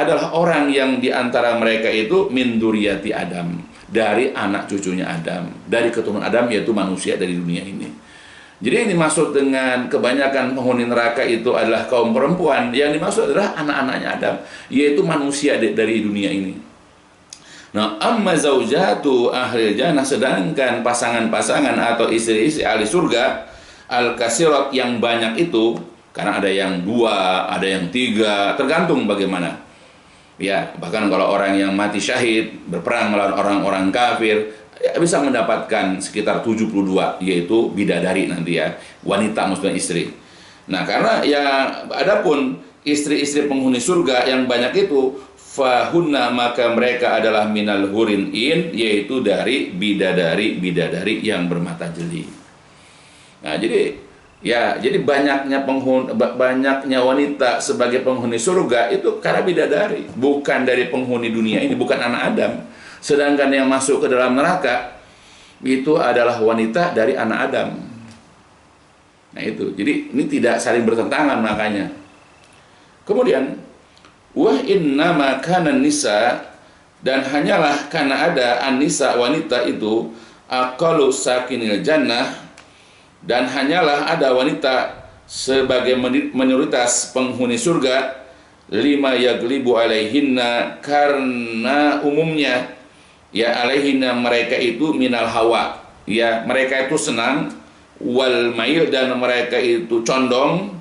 adalah orang yang diantara mereka itu min dzurriyyati Adam, dari anak cucunya Adam, dari keturunan Adam, yaitu manusia dari dunia ini. Jadi yang dimaksud dengan kebanyakan penghuni neraka itu adalah kaum perempuan, yang dimaksud adalah anak-anaknya Adam, yaitu manusia dari dunia ini. Nah, amma zaujatu ahli jannah, sedangkan pasangan-pasangan atau istri-istri ahli surga al-kasirat yang banyak itu, karena ada yang 2, ada yang 3, tergantung bagaimana. Ya, bahkan kalau orang yang mati syahid berperang melawan orang-orang kafir, ya, bisa mendapatkan sekitar 72, yaitu bidadari nanti ya, wanita maksudnya istri. Nah, karena ya adapun istri-istri penghuni surga yang banyak itu, fahunna, maka mereka adalah minal hurin in, yaitu dari bidadari yang bermata jeli. Nah, jadi banyaknya wanita sebagai penghuni surga itu karena bidadari, bukan dari penghuni dunia ini, bukan anak Adam. Sedangkan yang masuk ke dalam neraka itu adalah wanita dari anak Adam. Nah itu, jadi ini tidak saling bertentangan makanya. Kemudian wa innama kana nisa, dan hanyalah karena ada an-nisa wanita itu aqallu sakinil jannah, dan hanyalah ada wanita sebagai minoritas penghuni surga, lima yaglibu alaihinna, karena umumnya ya alaihinna mereka itu minal hawa, ya mereka itu senang, wal mail, dan mereka itu condong,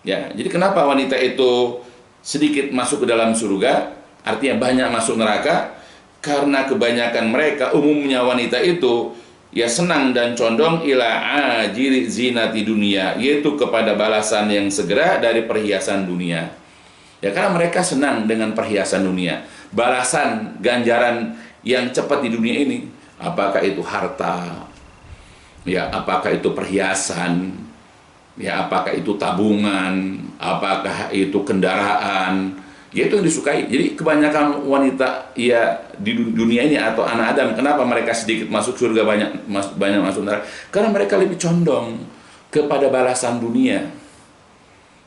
ya. Jadi kenapa wanita itu sedikit masuk ke dalam surga, artinya banyak masuk neraka? Karena kebanyakan mereka, umumnya wanita itu ya senang dan condong ila ajiri zinati dunia, yaitu kepada balasan yang segera dari perhiasan dunia. Ya karena mereka senang dengan perhiasan dunia, balasan ganjaran yang cepat di dunia ini, apakah itu harta, ya apakah itu perhiasan, ya apakah itu tabungan, apakah itu kendaraan, yaitu yang disukai. Jadi kebanyakan wanita ya di dunia ini atau anak Adam, kenapa mereka sedikit masuk surga, banyak masuk neraka? Karena mereka lebih condong kepada balasan dunia.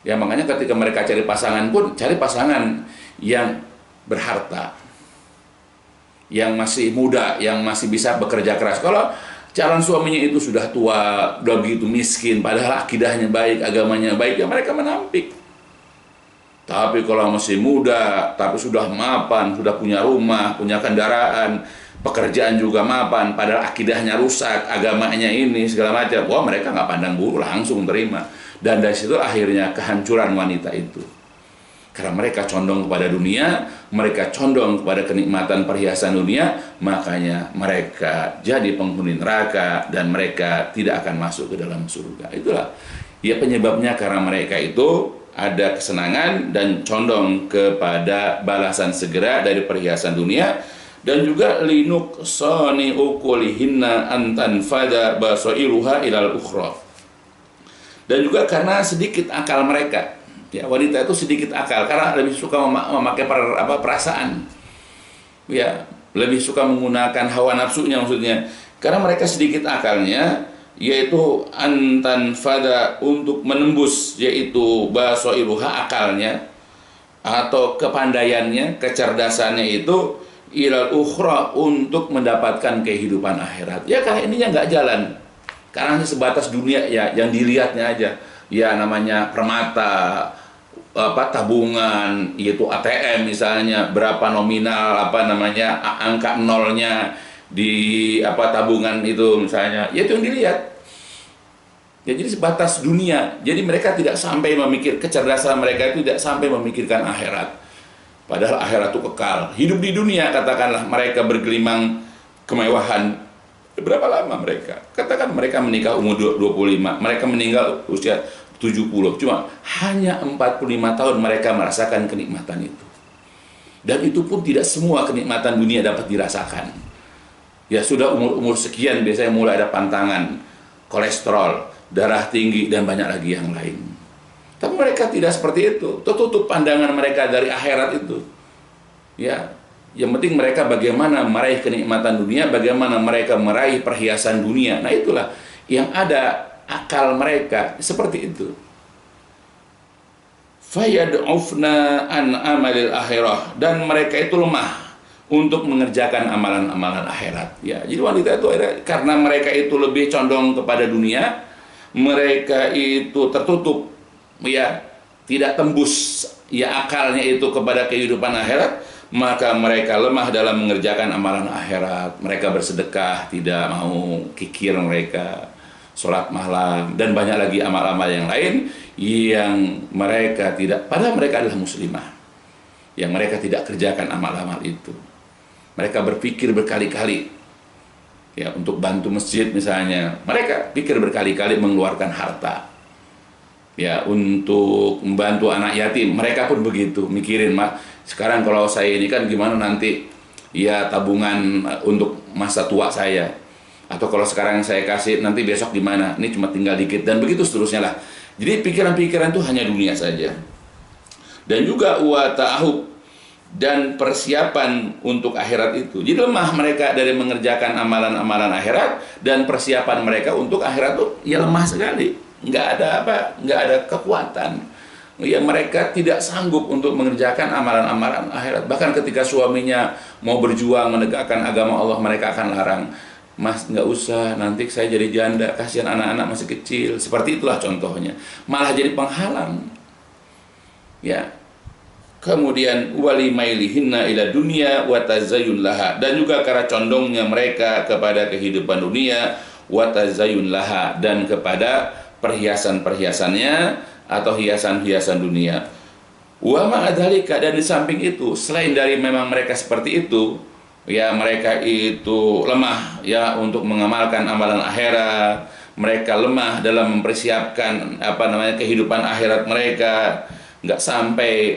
Ya makanya ketika mereka cari pasangan pun cari pasangan yang berharta, yang masih muda, yang masih bisa bekerja keras. Kalau calon suaminya itu sudah tua, udah begitu miskin, padahal akidahnya baik, agamanya baik, ya mereka menampik. Tapi kalau masih muda, tapi sudah mapan, sudah punya rumah, punya kendaraan, pekerjaan juga mapan, padahal akidahnya rusak, agamanya ini segala macam, wah mereka nggak pandang bulu, langsung terima. Dan dari situ akhirnya kehancuran wanita itu. Karena mereka condong kepada dunia, mereka condong kepada kenikmatan perhiasan dunia, makanya mereka jadi penghuni neraka dan mereka tidak akan masuk ke dalam surga. Itulah ya penyebabnya, karena mereka itu ada kesenangan dan condong kepada balasan segera dari perhiasan dunia, dan juga linuk sani ukulihinna antan fada basairuha ilal ukhra. Dan juga karena sedikit akal mereka, ya wanita itu sedikit akal karena lebih suka memakai perasaan, ya lebih suka menggunakan hawa nafsunya, maksudnya karena mereka sedikit akalnya, yaitu antan fada untuk menembus, yaitu basairuha akalnya atau kepandaiannya, kecerdasannya itu ilal ukhra untuk mendapatkan kehidupan akhirat. Ya karena ininya nggak jalan, karena hanya sebatas dunia ya yang dilihatnya aja, ya namanya permata, tabungan, yaitu ATM misalnya, berapa nominal angka nolnya di tabungan itu misalnya, ya itu yang dilihat. Ya, jadi sebatas dunia. Jadi mereka tidak sampai kecerdasan mereka itu tidak sampai memikirkan akhirat. Padahal akhirat itu kekal. Hidup di dunia, katakanlah mereka bergelimang kemewahan. Berapa lama mereka? Katakan mereka menikah umur 25, mereka meninggal usia 70. Cuma hanya 45 tahun mereka merasakan kenikmatan itu. Dan itu pun tidak semua kenikmatan dunia dapat dirasakan. Ya sudah umur sekian biasanya mulai ada pantangan, kolesterol, darah tinggi, dan banyak lagi yang lain. Tapi mereka tidak seperti itu. Tertutup pandangan mereka dari akhirat itu. Ya, yang penting mereka bagaimana meraih kenikmatan dunia, bagaimana mereka meraih perhiasan dunia. Nah itulah yang ada akal mereka seperti itu. Fayad'ufna an amalil akhirah, dan mereka itu lemah untuk mengerjakan amalan-amalan akhirat. Ya, jadi wanita itu karena mereka itu lebih condong kepada dunia, mereka itu tertutup, ya tidak tembus ya akalnya itu kepada kehidupan akhirat, maka mereka lemah dalam mengerjakan amalan akhirat. Mereka bersedekah tidak mau, kikir mereka, sholat malam, dan banyak lagi amal-amal yang lain yang mereka tidak, padahal mereka adalah muslimah, yang mereka tidak kerjakan amal-amal itu. Mereka berpikir berkali-kali, ya untuk bantu masjid misalnya, mereka pikir berkali-kali mengeluarkan harta. Ya untuk membantu anak yatim, mereka pun begitu, mikirin, sekarang kalau saya ini kan gimana nanti ya tabungan untuk masa tua saya, atau kalau sekarang saya kasih nanti besok gimana, ini cuma tinggal dikit, dan begitu seterusnya lah. Jadi pikiran-pikiran itu hanya dunia saja. Dan juga wa ta'ahub, dan persiapan untuk akhirat itu. Jadi lemah mereka dari mengerjakan amalan-amalan akhirat, dan persiapan mereka untuk akhirat itu ya lemah sekali. Nggak ada kekuatan. Ya mereka tidak sanggup untuk mengerjakan amalan-amalan akhirat. Bahkan ketika suaminya mau berjuang menegakkan agama Allah, mereka akan larang. Mas, nggak usah, nanti saya jadi janda, kasihan anak-anak masih kecil. Seperti itulah contohnya. Malah jadi penghalang. Ya. Kemudian wali mailihinna ila dunia wa tazayyun laha, dan juga karena condongnya mereka kepada kehidupan dunia, wa tazayyun laha, dan kepada perhiasan-perhiasannya atau hiasan-hiasan dunia. Wa ma'adzalika, dan di samping itu, selain dari memang mereka seperti itu, ya mereka itu lemah ya untuk mengamalkan amalan akhirat, mereka lemah dalam mempersiapkan kehidupan akhirat mereka, nggak sampai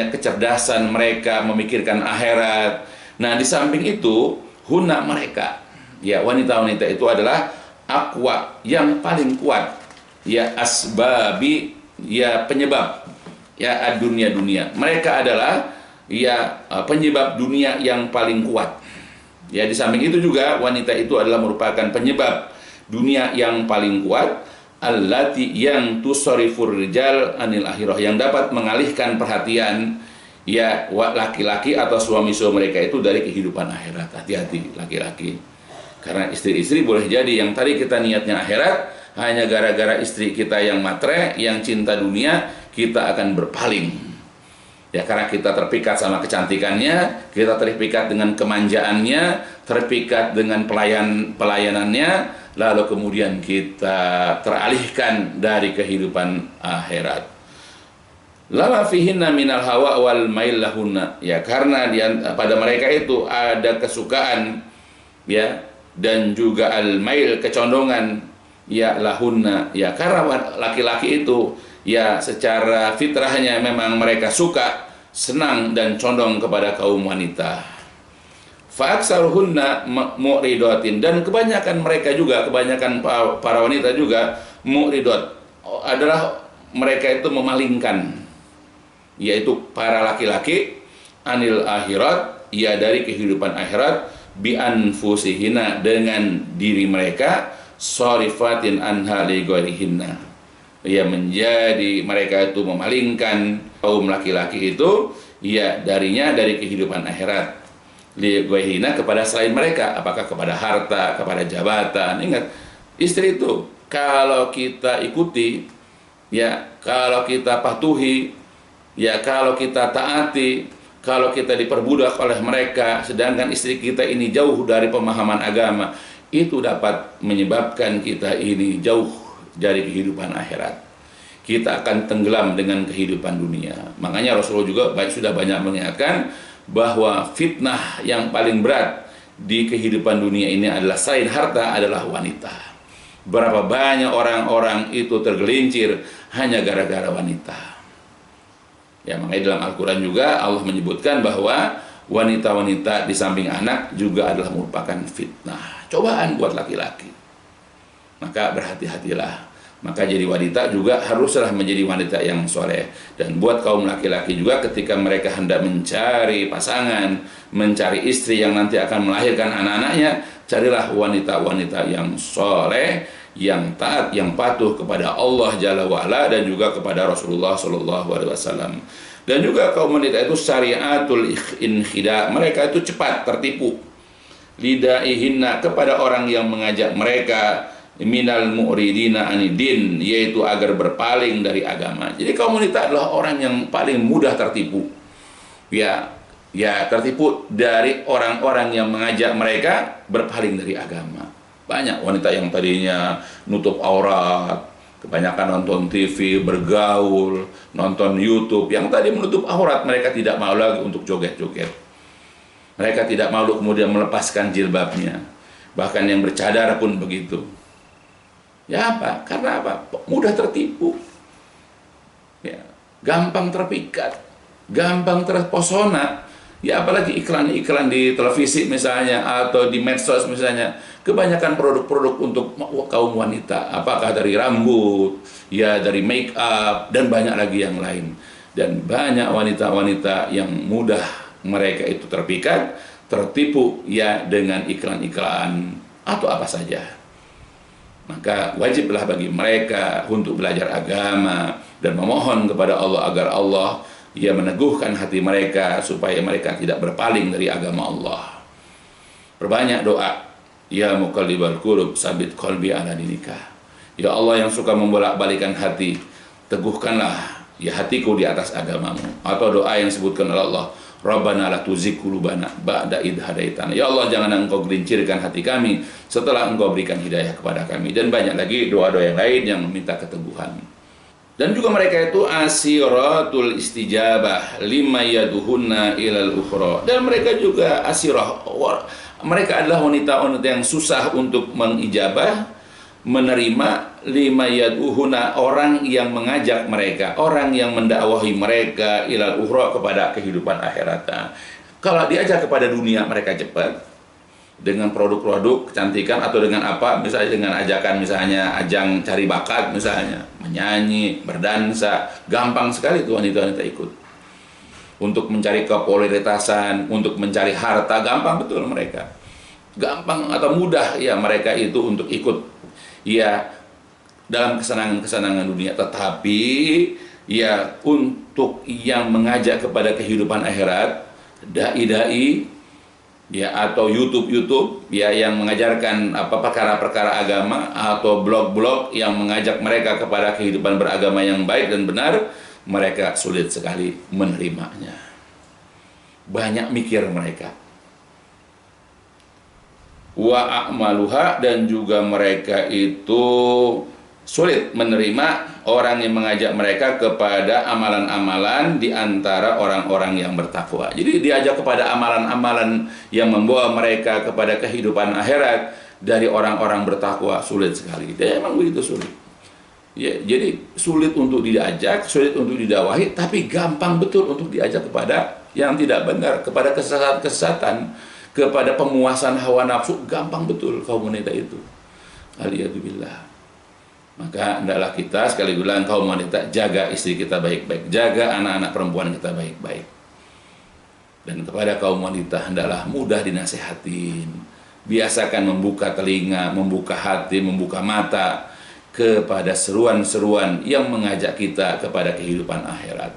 kecerdasan mereka memikirkan akhirat. Nah di samping itu hunna mereka, ya wanita-wanita itu adalah aqwa, yang paling kuat, ya asbabi, ya penyebab, ya dunia. Mereka adalah ya penyebab dunia yang paling kuat. Ya di samping itu juga wanita itu adalah merupakan penyebab dunia yang paling kuat, allati yang tusarifur rijal anil akhirah, yang dapat mengalihkan perhatian ya laki-laki atau suami-suami mereka itu dari kehidupan akhirat. Hati-hati laki-laki, karena istri-istri boleh jadi yang tadi kita niatnya akhirat, hanya gara-gara istri kita yang matre, yang cinta dunia, kita akan berpaling. Ya, karena kita terpikat sama kecantikannya, kita terpikat dengan kemanjaannya, terpikat dengan pelayanannya, lalu kemudian kita teralihkan dari kehidupan akhirat. Lama fihinna minal hawa wal mail lahunna. Ya, karena pada mereka itu ada kesukaan, ya, dan juga al mail, kecondongan, ya, lahunna. Ya, karena laki-laki itu, ya, secara fitrahnya memang mereka suka, senang dan condong kepada kaum wanita. Fa'aksaruhunna mu'ridatin, dan kebanyakan mereka juga, kebanyakan para wanita juga mu'ridat, adalah mereka itu memalingkan, yaitu para laki-laki, anil akhirat, ya, dari kehidupan akhirat, bi anfusihina, dengan diri mereka, sharifatin anha li ghairihinna, ya, menjadi mereka itu memalingkan kaum laki-laki itu, ya, darinya, dari kehidupan akhirat, li ghairihinna, kepada selain mereka, apakah kepada harta, kepada jabatan. Ingat, istri itu kalau kita ikuti, ya, kalau kita patuhi, ya, kalau kita taati, kalau kita diperbudak oleh mereka, sedangkan istri kita ini jauh dari pemahaman agama, itu dapat menyebabkan kita ini jauh dari kehidupan akhirat. Kita akan tenggelam dengan kehidupan dunia. Makanya Rasulullah juga sudah banyak mengingatkan bahwa fitnah yang paling berat di kehidupan dunia ini adalah, selain harta, adalah wanita. Berapa banyak orang-orang itu tergelincir hanya gara-gara wanita. Ya, makanya dalam Al-Quran juga Allah menyebutkan bahwa wanita-wanita di samping anak juga adalah merupakan fitnah, cobaan buat laki-laki. Maka berhati-hatilah. Maka jadi wanita juga haruslah menjadi wanita yang soleh. Dan buat kaum laki-laki juga, ketika mereka hendak mencari pasangan, mencari istri yang nanti akan melahirkan anak-anaknya, carilah wanita-wanita yang soleh, yang taat, yang patuh kepada Allah Jalla wa'ala, dan juga kepada Rasulullah SAW. Dan juga kaum wanita itu syariatul inkhida, mereka itu cepat tertipu, lidaihinna, kepada orang yang mengajak mereka, minal mu'ridina anidin, yaitu agar berpaling dari agama. Jadi kaum wanita adalah orang yang paling mudah tertipu, ya, tertipu dari orang-orang yang mengajak mereka berpaling dari agama. Banyak wanita yang tadinya nutup aurat, kebanyakan nonton TV, bergaul, nonton YouTube, yang tadi menutup aurat, mereka tidak mau lagi untuk joget-joget. Mereka tidak mau kemudian melepaskan jilbabnya. Bahkan yang bercadar pun begitu. Ya, apa? Karena apa? Mudah tertipu. Ya, gampang terpikat, gampang terpesona. Ya, apalagi iklan-iklan di televisi misalnya, atau di medsos misalnya, kebanyakan produk-produk untuk kaum wanita, apakah dari rambut, ya, dari make up, dan banyak lagi yang lain. Dan banyak wanita-wanita yang mudah mereka itu terpikat, tertipu, ya, dengan iklan-iklan atau apa saja. Maka wajiblah bagi mereka untuk belajar agama dan memohon kepada Allah agar Allah, ya, meneguhkan hati mereka supaya mereka tidak berpaling dari agama Allah. Perbanyak doa, ya muqallibal qulub, sabit qalbi ala dinika. Ya Allah yang suka membolak-balikan hati, teguhkanlah, ya, hatiku di atas agamamu. Atau doa yang disebutkan oleh Allah, Rabbana la tuzigh qulubana ba'da idh hadaitana. Ya Allah, jangan engkau gelincirkan hati kami setelah engkau berikan hidayah kepada kami. Dan banyak lagi doa-doa yang lain yang meminta keteguhan. Dan juga mereka itu asiratul istijabah lima yaduhunna ilal ukhra. Dan mereka juga asirah, mereka adalah wanita-wanita yang susah untuk mengijabah, menerima, lima yaduhuna, orang yang mengajak mereka, orang yang mendakwahi mereka, ilal ukhra, kepada kehidupan akhirat. Kalau diajak kepada dunia, mereka cepat dengan produk-produk kecantikan, atau dengan apa, misalnya dengan ajakan, misalnya ajang cari bakat, misalnya menyanyi, berdansa, gampang sekali tuh wanita-wanita ikut. Untuk mencari kepolaritasan, untuk mencari harta, gampang betul mereka. Gampang atau mudah, ya, mereka itu untuk ikut, ya, dalam kesenangan-kesenangan dunia. Tetapi, ya, untuk yang mengajak kepada kehidupan akhirat, dai-dai, ya, atau YouTube, ya, yang mengajarkan apa perkara-perkara agama, atau blog-blog yang mengajak mereka kepada kehidupan beragama yang baik dan benar, mereka sulit sekali menerimanya. Banyak mikir mereka. Wa a'maluha, dan juga mereka itu sulit menerima orang yang mengajak mereka kepada amalan-amalan di antara orang-orang yang bertakwa. Jadi diajak kepada amalan-amalan yang membawa mereka kepada kehidupan akhirat dari orang-orang bertakwa sulit sekali. Dan emang begitu sulit. Ya, jadi sulit untuk diajak, sulit untuk didakwahi, tapi gampang betul untuk diajak kepada yang tidak benar, kepada kesesatan, kepada pemuasan hawa nafsu, gampang betul kaum wanita itu. Aliyadzubillah. Maka hendaklah kita, sekali bilang kaum wanita, jaga istri kita baik-baik, jaga anak-anak perempuan kita baik-baik. Dan kepada kaum wanita hendaklah mudah dinasehatin. Biasakan membuka telinga, membuka hati, membuka mata kepada seruan-seruan yang mengajak kita kepada kehidupan akhirat.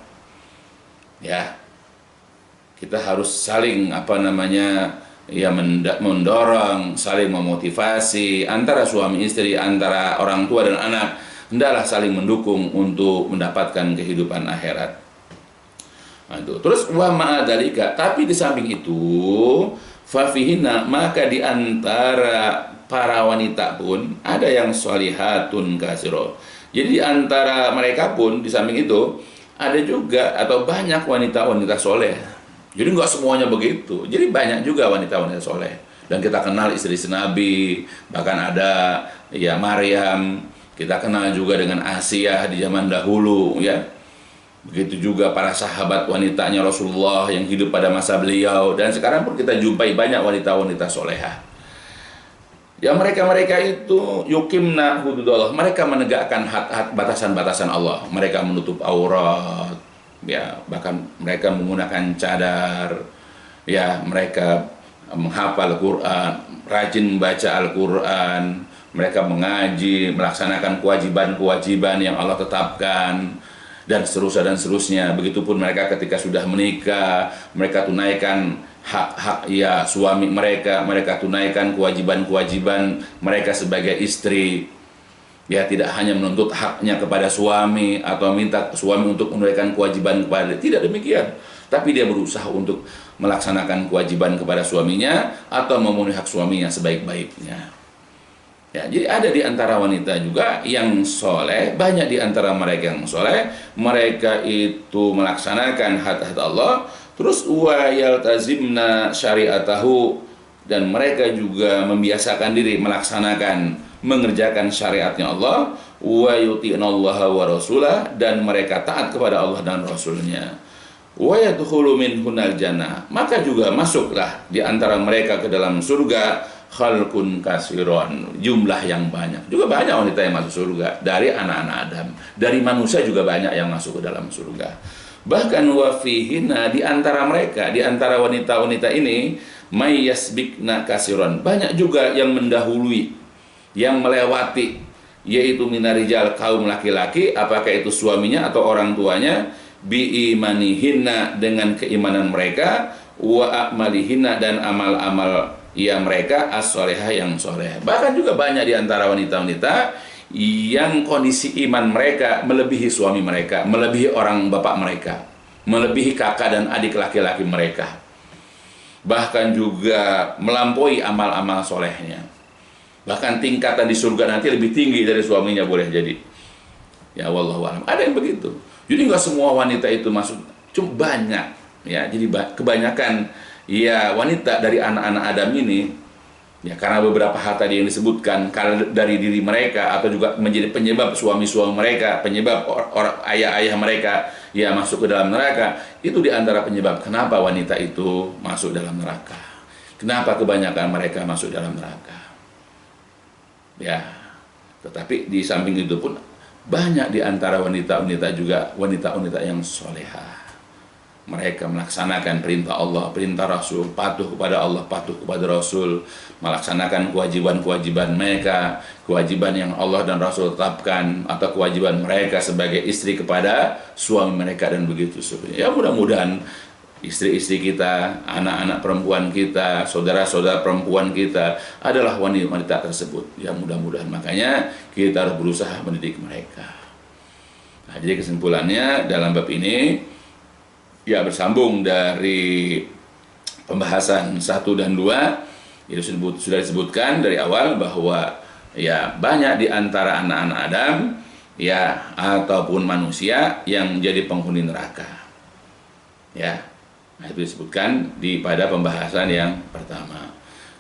Ya, kita harus saling mendorong, saling memotivasi antara suami istri, antara orang tua dan anak. Hendaklah saling mendukung untuk mendapatkan kehidupan akhirat. Nah, itu. Terus wa ma'adalika, tapi di samping itu fafihina, maka di antara para wanita pun ada yang sholihatun kasiro. Jadi di antara mereka pun di samping itu ada juga atau banyak wanita-wanita soleh. Jadi nggak semuanya begitu. Jadi banyak juga wanita-wanita soleh. Dan kita kenal istri-istri Nabi, bahkan ada ya Maryam. Kita kenal juga dengan Asiyah di zaman dahulu, ya. Begitu juga para sahabat wanitanya Rasulullah yang hidup pada masa beliau. Dan sekarang pun kita jumpai banyak wanita-wanita solehah. Ya, mereka itu yukimna hududallah, mereka menegakkan hak-hak batasan-batasan Allah. Mereka menutup aurat, ya, bahkan mereka menggunakan cadar, ya, mereka menghafal Quran, rajin membaca Al-Quran, mereka mengaji, melaksanakan kewajiban-kewajiban yang Allah tetapkan, dan seterusnya. Begitupun mereka ketika sudah menikah, mereka tunaikan hak-hak ya suami mereka tunaikan kewajiban-kewajiban mereka sebagai istri. Ya, tidak hanya menuntut haknya kepada suami atau minta suami untuk menunaikan kewajiban kepada dia. Tidak demikian. Tapi dia berusaha untuk melaksanakan kewajiban kepada suaminya atau memenuhi hak suaminya sebaik-baiknya. Ya, jadi ada di antara wanita juga yang soleh, banyak di antara mereka yang soleh, mereka itu melaksanakan hak-hak Allah. Terus wa yaltazimna syariatahu, dan mereka juga membiasakan diri melaksanakan, mengerjakan syariatnya Allah. Wa yuti'nallaha wa rasulah, dan mereka taat kepada Allah dan Rasulnya. Wa yadkhulu minhunal jannah, maka juga masuklah di antara mereka ke dalam surga khalqun kasiron, jumlah yang banyak. Juga banyak wanita yang masuk surga dari anak-anak Adam, dari manusia juga banyak yang masuk ke dalam surga. Bahkan wafihina, di antara mereka, di antara wanita-wanita ini, may yasbikna kasiron, banyak juga yang mendahului, yang melewati, yaitu minarijal, kaum laki-laki, apakah itu suaminya atau orang tuanya, biimanihinna, dengan keimanan mereka, wa a'malihinna, dan amal-amal ya mereka as-solehah, yang soleh. Bahkan juga banyak di antara wanita-wanita yang kondisi iman mereka melebihi suami mereka, melebihi orang bapak mereka, melebihi kakak dan adik laki-laki mereka, bahkan juga melampaui amal-amal solehnya. Bahkan tingkatan di surga nanti lebih tinggi dari suaminya, boleh jadi. Ya, wallahu a'lam. Ada yang begitu. Jadi nggak semua wanita itu masuk, cuma banyak. Ya, jadi kebanyakan ya wanita dari anak-anak Adam ini, ya, karena beberapa hal tadi yang disebutkan, karena dari diri mereka atau juga menjadi penyebab suami-suami mereka, penyebab ayah-ayah mereka ya masuk ke dalam neraka, itu diantara penyebab kenapa wanita itu masuk dalam neraka. Kenapa kebanyakan mereka masuk dalam neraka. Ya, tetapi di samping itu pun banyak di antara wanita-wanita juga wanita-wanita yang solehah. Mereka melaksanakan perintah Allah, perintah Rasul, patuh kepada Allah, patuh kepada Rasul, melaksanakan kewajiban-kewajiban mereka, kewajiban yang Allah dan Rasul tetapkan, atau kewajiban mereka sebagai istri kepada suami mereka, dan begitu sebenarnya. Ya, mudah-mudahan istri-istri kita, anak-anak perempuan kita, saudara-saudara perempuan kita adalah wanita-wanita tersebut. Ya, mudah-mudahan. Makanya kita harus berusaha mendidik mereka. Nah, jadi kesimpulannya dalam bab ini ya bersambung dari pembahasan 1 dan 2, itu sudah disebutkan dari awal bahwa ya banyak di antara anak-anak Adam ya ataupun manusia yang menjadi penghuni neraka. Ya. Nah, itu disebutkan pada pembahasan yang pertama.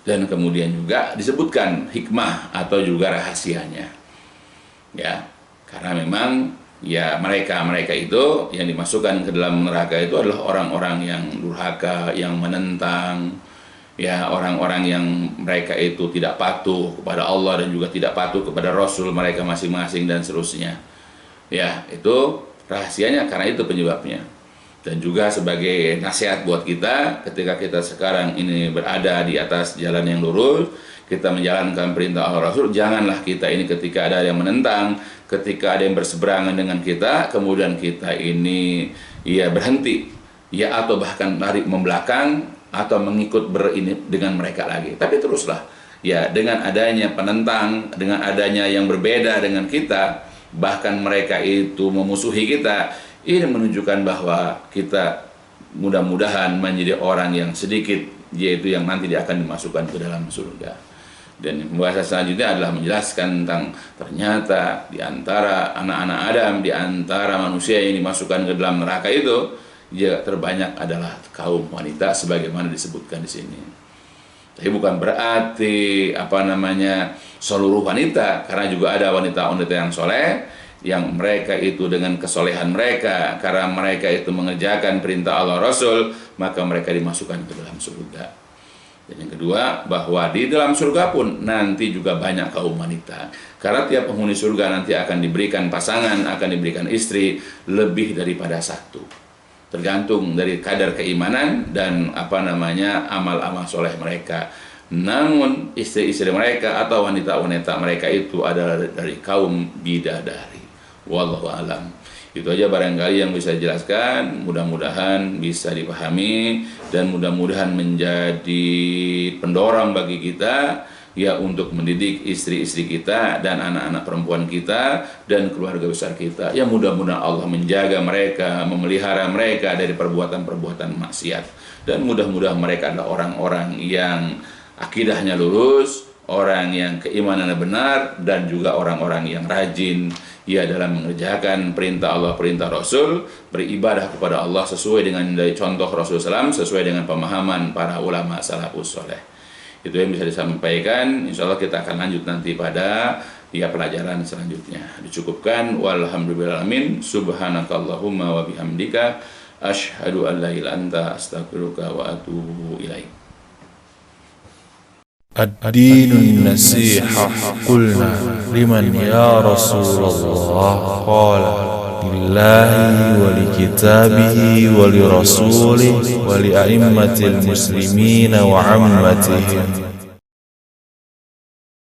Dan kemudian juga disebutkan hikmah atau juga rahasianya. Ya, karena memang ya mereka itu yang dimasukkan ke dalam neraka itu adalah orang-orang yang durhaka, yang menentang, ya orang-orang yang mereka itu tidak patuh kepada Allah dan juga tidak patuh kepada Rasul mereka masing-masing dan seterusnya. Ya, itu rahasianya karena itu penyebabnya. Dan juga sebagai nasihat buat kita ketika kita sekarang ini berada di atas jalan yang lurus, kita menjalankan perintah Allah Rasul, janganlah kita ini ketika ada yang menentang, ketika ada yang berseberangan dengan kita, kemudian kita ini ya berhenti, ya atau bahkan lari membelakang atau mengikut dengan mereka lagi. Tapi teruslah, ya dengan adanya penentang, dengan adanya yang berbeda dengan kita, bahkan mereka itu memusuhi kita, ini menunjukkan bahwa kita mudah-mudahan menjadi orang yang sedikit, yaitu yang nanti dia akan dimasukkan ke dalam surga. Dan pembahasan selanjutnya adalah menjelaskan tentang ternyata di antara anak-anak Adam, di antara manusia yang dimasukkan ke dalam neraka itu, ya terbanyak adalah kaum wanita sebagaimana disebutkan di sini. Tapi bukan berarti seluruh wanita, karena juga ada wanita-wanita yang soleh, yang mereka itu dengan kesolehan mereka, karena mereka itu mengerjakan perintah Allah Rasul, maka mereka dimasukkan ke dalam surga. Dan yang kedua, bahwa di dalam surga pun nanti juga banyak kaum wanita, karena tiap penghuni surga nanti akan diberikan pasangan, akan diberikan istri lebih daripada satu, tergantung dari kadar keimanan dan amal-amal soleh mereka. Namun istri-istri mereka atau wanita-wanita mereka itu adalah dari kaum bidadari. Wallahu alam. Itu aja barangkali yang bisa dijelaskan, mudah-mudahan bisa dipahami dan mudah-mudahan menjadi pendorong bagi kita ya untuk mendidik istri-istri kita dan anak-anak perempuan kita dan keluarga besar kita. Ya mudah-mudahan Allah menjaga mereka, memelihara mereka dari perbuatan-perbuatan maksiat, dan mudah-mudahan mereka adalah orang-orang yang akidahnya lurus, orang yang keimanannya benar, dan juga orang-orang yang rajin ya dalam mengerjakan perintah Allah, perintah Rasul, beribadah kepada Allah sesuai dengan dari contoh Rasulullah SAW, sesuai dengan pemahaman para ulama salafus soleh. Itu yang bisa disampaikan. Insya Allah kita akan lanjut nanti pada pelajaran selanjutnya. Dicukupkan. Walhamdulillahirrahmanirrahim. Subhanakallahumma wa bihamdika asyhadu an la ilaha illa anta astaghfiruka wa atubu ilaik. الدين النصيحة قلنا لمن يا رسول الله قال لله ولكتابه ولرسوله ولأئمة المسلمين وعمتهم